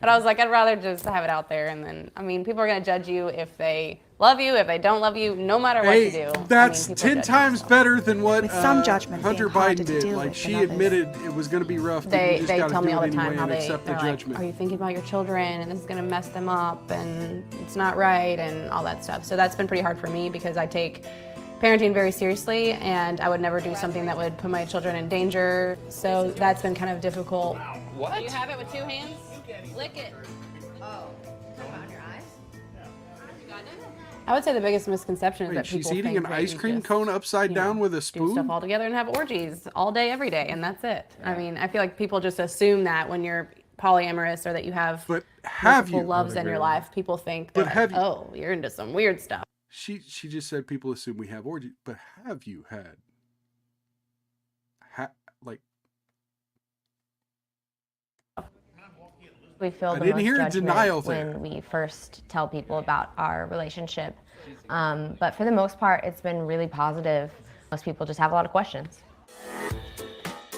But I was like, I'd rather just have it out there, and then, I mean, people are going to judge you if they love you, if they don't love you, no matter what you do. That's I mean, 10 times better than what With some judgment Hunter being harder Biden to did. deal Like, with she than others. admitted it was going to be rough. They you just gotta tell me do all it the time anyway how and they're accept the like, judgment. are you thinking about your children, and this is going to mess them up, and it's not right, and all that stuff. So that's been pretty hard for me because I take parenting very seriously, and I would never do something that would put my children in danger. So that's been kind of difficult. What? Do you have it with 2 hands? Lick it. Oh, on your eyes? I would say the biggest misconception is that She's people eating think an that ice you cream just, cone upside down with a do spoon? stuff all together and have orgies all day, every day, and that's it. I mean, I feel like people just assume that when you're polyamorous or that you have multiple loves in your life, people think that, oh, you're into some weird stuff. She just said people assume we have orgies, but have you had like? We feel I the didn't most hear a judgment denial there. when we first tell people about our relationship. But for the most part, it's been really positive. Most people just have a lot of questions.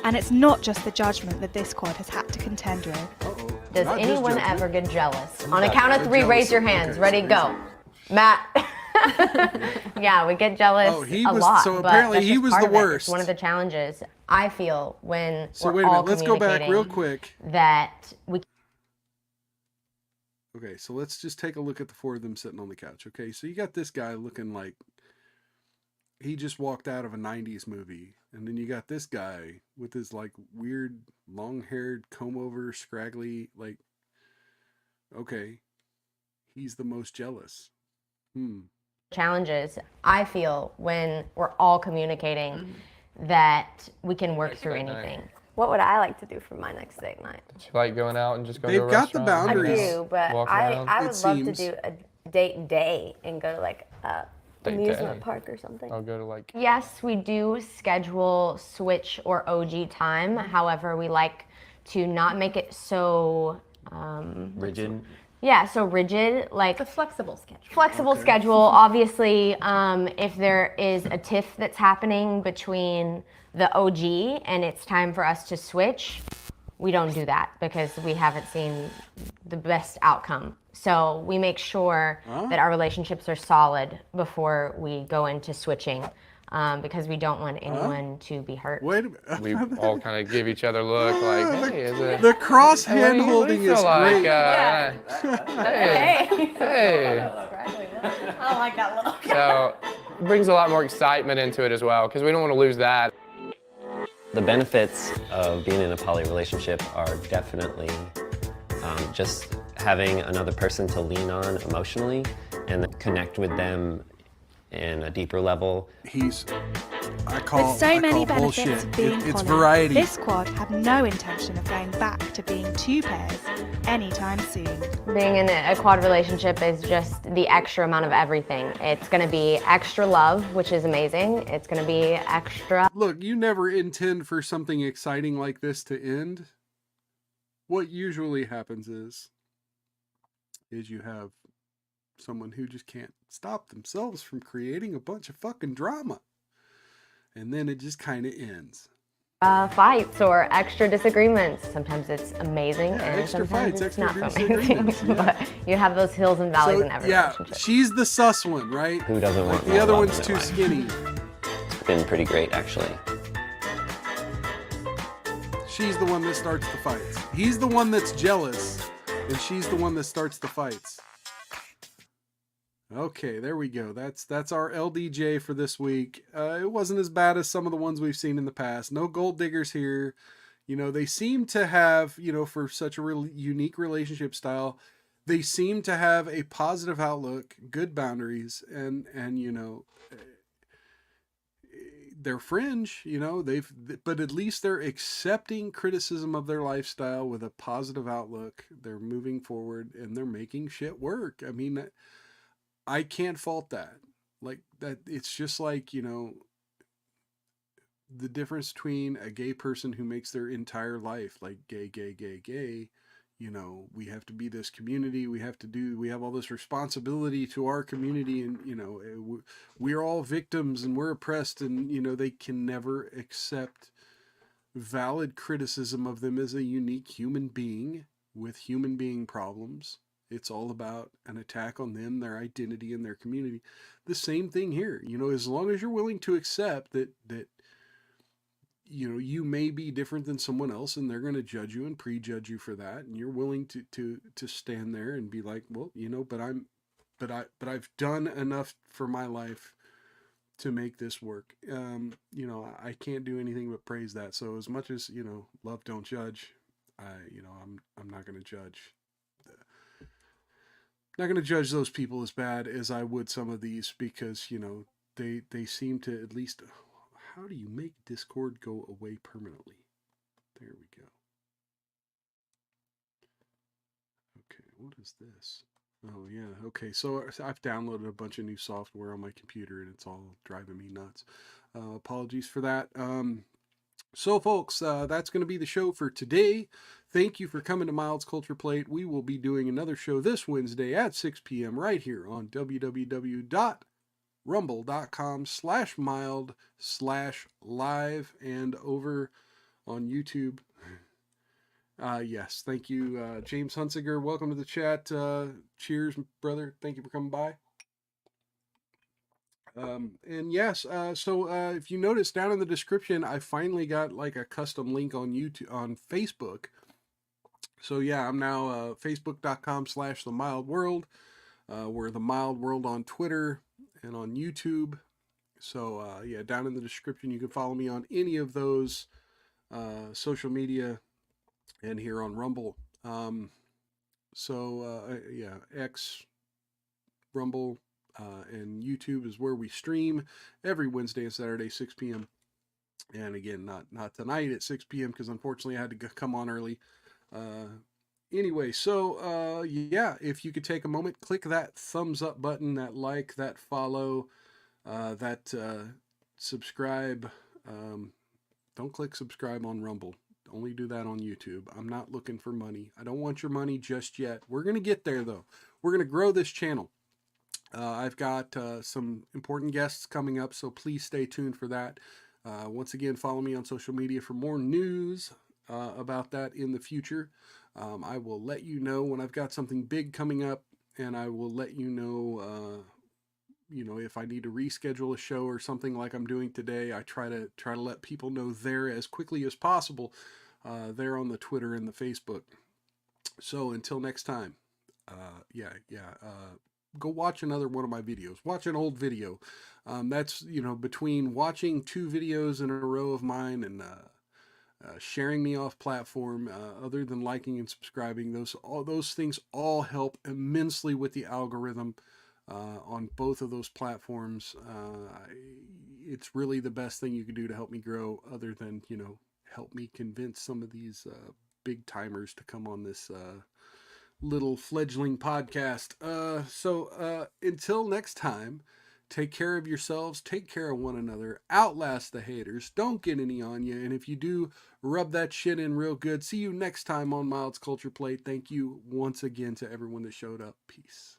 And it's not just the judgment that this quad has had to contend with. Does Not just anyone judgment. ever get jealous? I'm On a not count of that 3, jealous. raise your hands. Okay, Ready, raise go. Matt. Yeah, we get jealous a lot. So but apparently that's he just was part the of it. It's worst. one of the challenges I feel when So we're wait a all minute, let's go back real communicating quick. that we Okay, so let's just take a look at the four of them sitting on the couch. Okay, so you got this guy looking like he just walked out of a 90s movie. And then you got this guy with his like weird long-haired comb over scraggly, like, okay, he's the most jealous. challenges I feel when we're all communicating that we can work through anything. What would I like to do for my next date night? Do you like going out and just going They've to a got the restaurant? boundaries. I do, but Walk around? I would It love to seems. do a date day and go to like a Date amusement day. park or something. I'll go to like. Yes, we do schedule switch or OG time. However, we like to not make it so Rigid. yeah, so rigid, like a flexible schedule. Flexible schedule. Obviously, if there is a tiff that's happening between the OG and it's time for us to switch, we don't do that because we haven't seen the best outcome. So we make sure that our relationships are solid before we go into switching, because we don't want anyone to be hurt. Wait a minute. We all kind of give each other a look like, hey, is it? The cross Hey, hand what do you holding is feel like? great. Hey. I don't like that look. So it brings a lot more excitement into it as well because we don't want to lose that. The benefits of being in a poly relationship are definitely just having another person to lean on emotionally and connect with them in a deeper level. I call With so many benefits bullshit. of being It's poly, variety. this quad have no intention of going back to being two pairs anytime soon. Being in a quad relationship is just the extra amount of everything. It's going to be extra love, which is amazing. It's going to be extra. Look, you never intend for something exciting like this to end. What usually happens is you have someone who just can't stop themselves from creating a bunch of fucking drama. And then it just kind of ends. Fights or extra disagreements. Sometimes it's amazing and extra sometimes fights, it's extra not so amazing. disagreements, yeah. But you have those hills and valleys in every relationship. She's the sus one, right? Who doesn't want the more other love one's in too their life? skinny. It's been pretty great, actually. She's the one that starts the fights. He's the one that's jealous, and she's the one that starts the fights. Okay, there we go. That's our LDJ for this week. It wasn't as bad as some of the ones we've seen in the past. No gold diggers here. You know, they seem to have, you know, for such a really unique relationship style, they seem to have a positive outlook, good boundaries, and you know, they're fringe, you know, but at least they're accepting criticism of their lifestyle with a positive outlook. They're moving forward and they're making shit work. I mean, I can't fault that. Like that, it's just like, you know, the difference between a gay person who makes their entire life like gay, you know, we have to be this community, we have all this responsibility to our community, and, you know, we're all victims and we're oppressed, and, you know, they can never accept valid criticism of them as a unique human being with human being problems. It's all about an attack on them, their identity, and their community. The same thing here, you know, as long as you're willing to accept that you know, you may be different than someone else and they're going to judge you and prejudge you for that. And you're willing to stand there and be like, well, you know, but I've done enough for my life to make this work. You know, I can't do anything but praise that. So as much as, you know, love don't judge, you know, I'm not going to judge. Not going to judge those people as bad as I would some of these, because, you know, they seem to at least. How do you make Discord go away permanently? There we go. Okay, what is this? Oh yeah, okay, so I've downloaded a bunch of new software on my computer and it's all driving me nuts. Apologies for that. So folks, that's going to be the show for today. Thank you for coming to Mild's Culture Plate. We will be doing another show this Wednesday at 6 p.m. right here on www.rumble.com/mild/live and over on YouTube. Yes, thank you, James Hunsiger. Welcome to the chat. Cheers, brother. Thank you for coming by. And yes, so if you notice down in the description, I finally got like a custom link on YouTube, on Facebook. So yeah, I'm now facebook.com/the mild world. We're the mild world on Twitter and on YouTube. So yeah, down in the description, you can follow me on any of those social media and here on Rumble. Yeah, X, Rumble, and YouTube is where we stream every Wednesday and Saturday, 6 p.m. And again, not tonight at 6 p.m. because unfortunately I had to come on early. Anyway, so yeah, if you could take a moment, click that thumbs up button, that like, that follow, that subscribe. Don't click subscribe on Rumble. Only do that on YouTube. I'm not looking for money. I don't want your money just yet. We're going to get there, though. We're going to grow this channel. I've got some important guests coming up, so please stay tuned for that. Once again, follow me on social media for more news about that in the future. I will let you know when I've got something big coming up, and I will let you know if I need to reschedule a show or something like I'm doing today. I try to let people know there as quickly as possible, there on the Twitter and the Facebook. So until next time, go watch another one of my videos. Watch an old video. That's between watching 2 videos in a row of mine and sharing me off platform, other than liking and subscribing, those things all help immensely with the algorithm. On both of those platforms. It's really the best thing you can do to help me grow, other than, help me convince some of these big timers to come on this little fledgling podcast. So until next time, take care of yourselves, take care of one another, outlast the haters, don't get any on you, and if you do, rub that shit in real good. See you next time on Mild's Culture Plate. Thank you once again to everyone that showed up. Peace.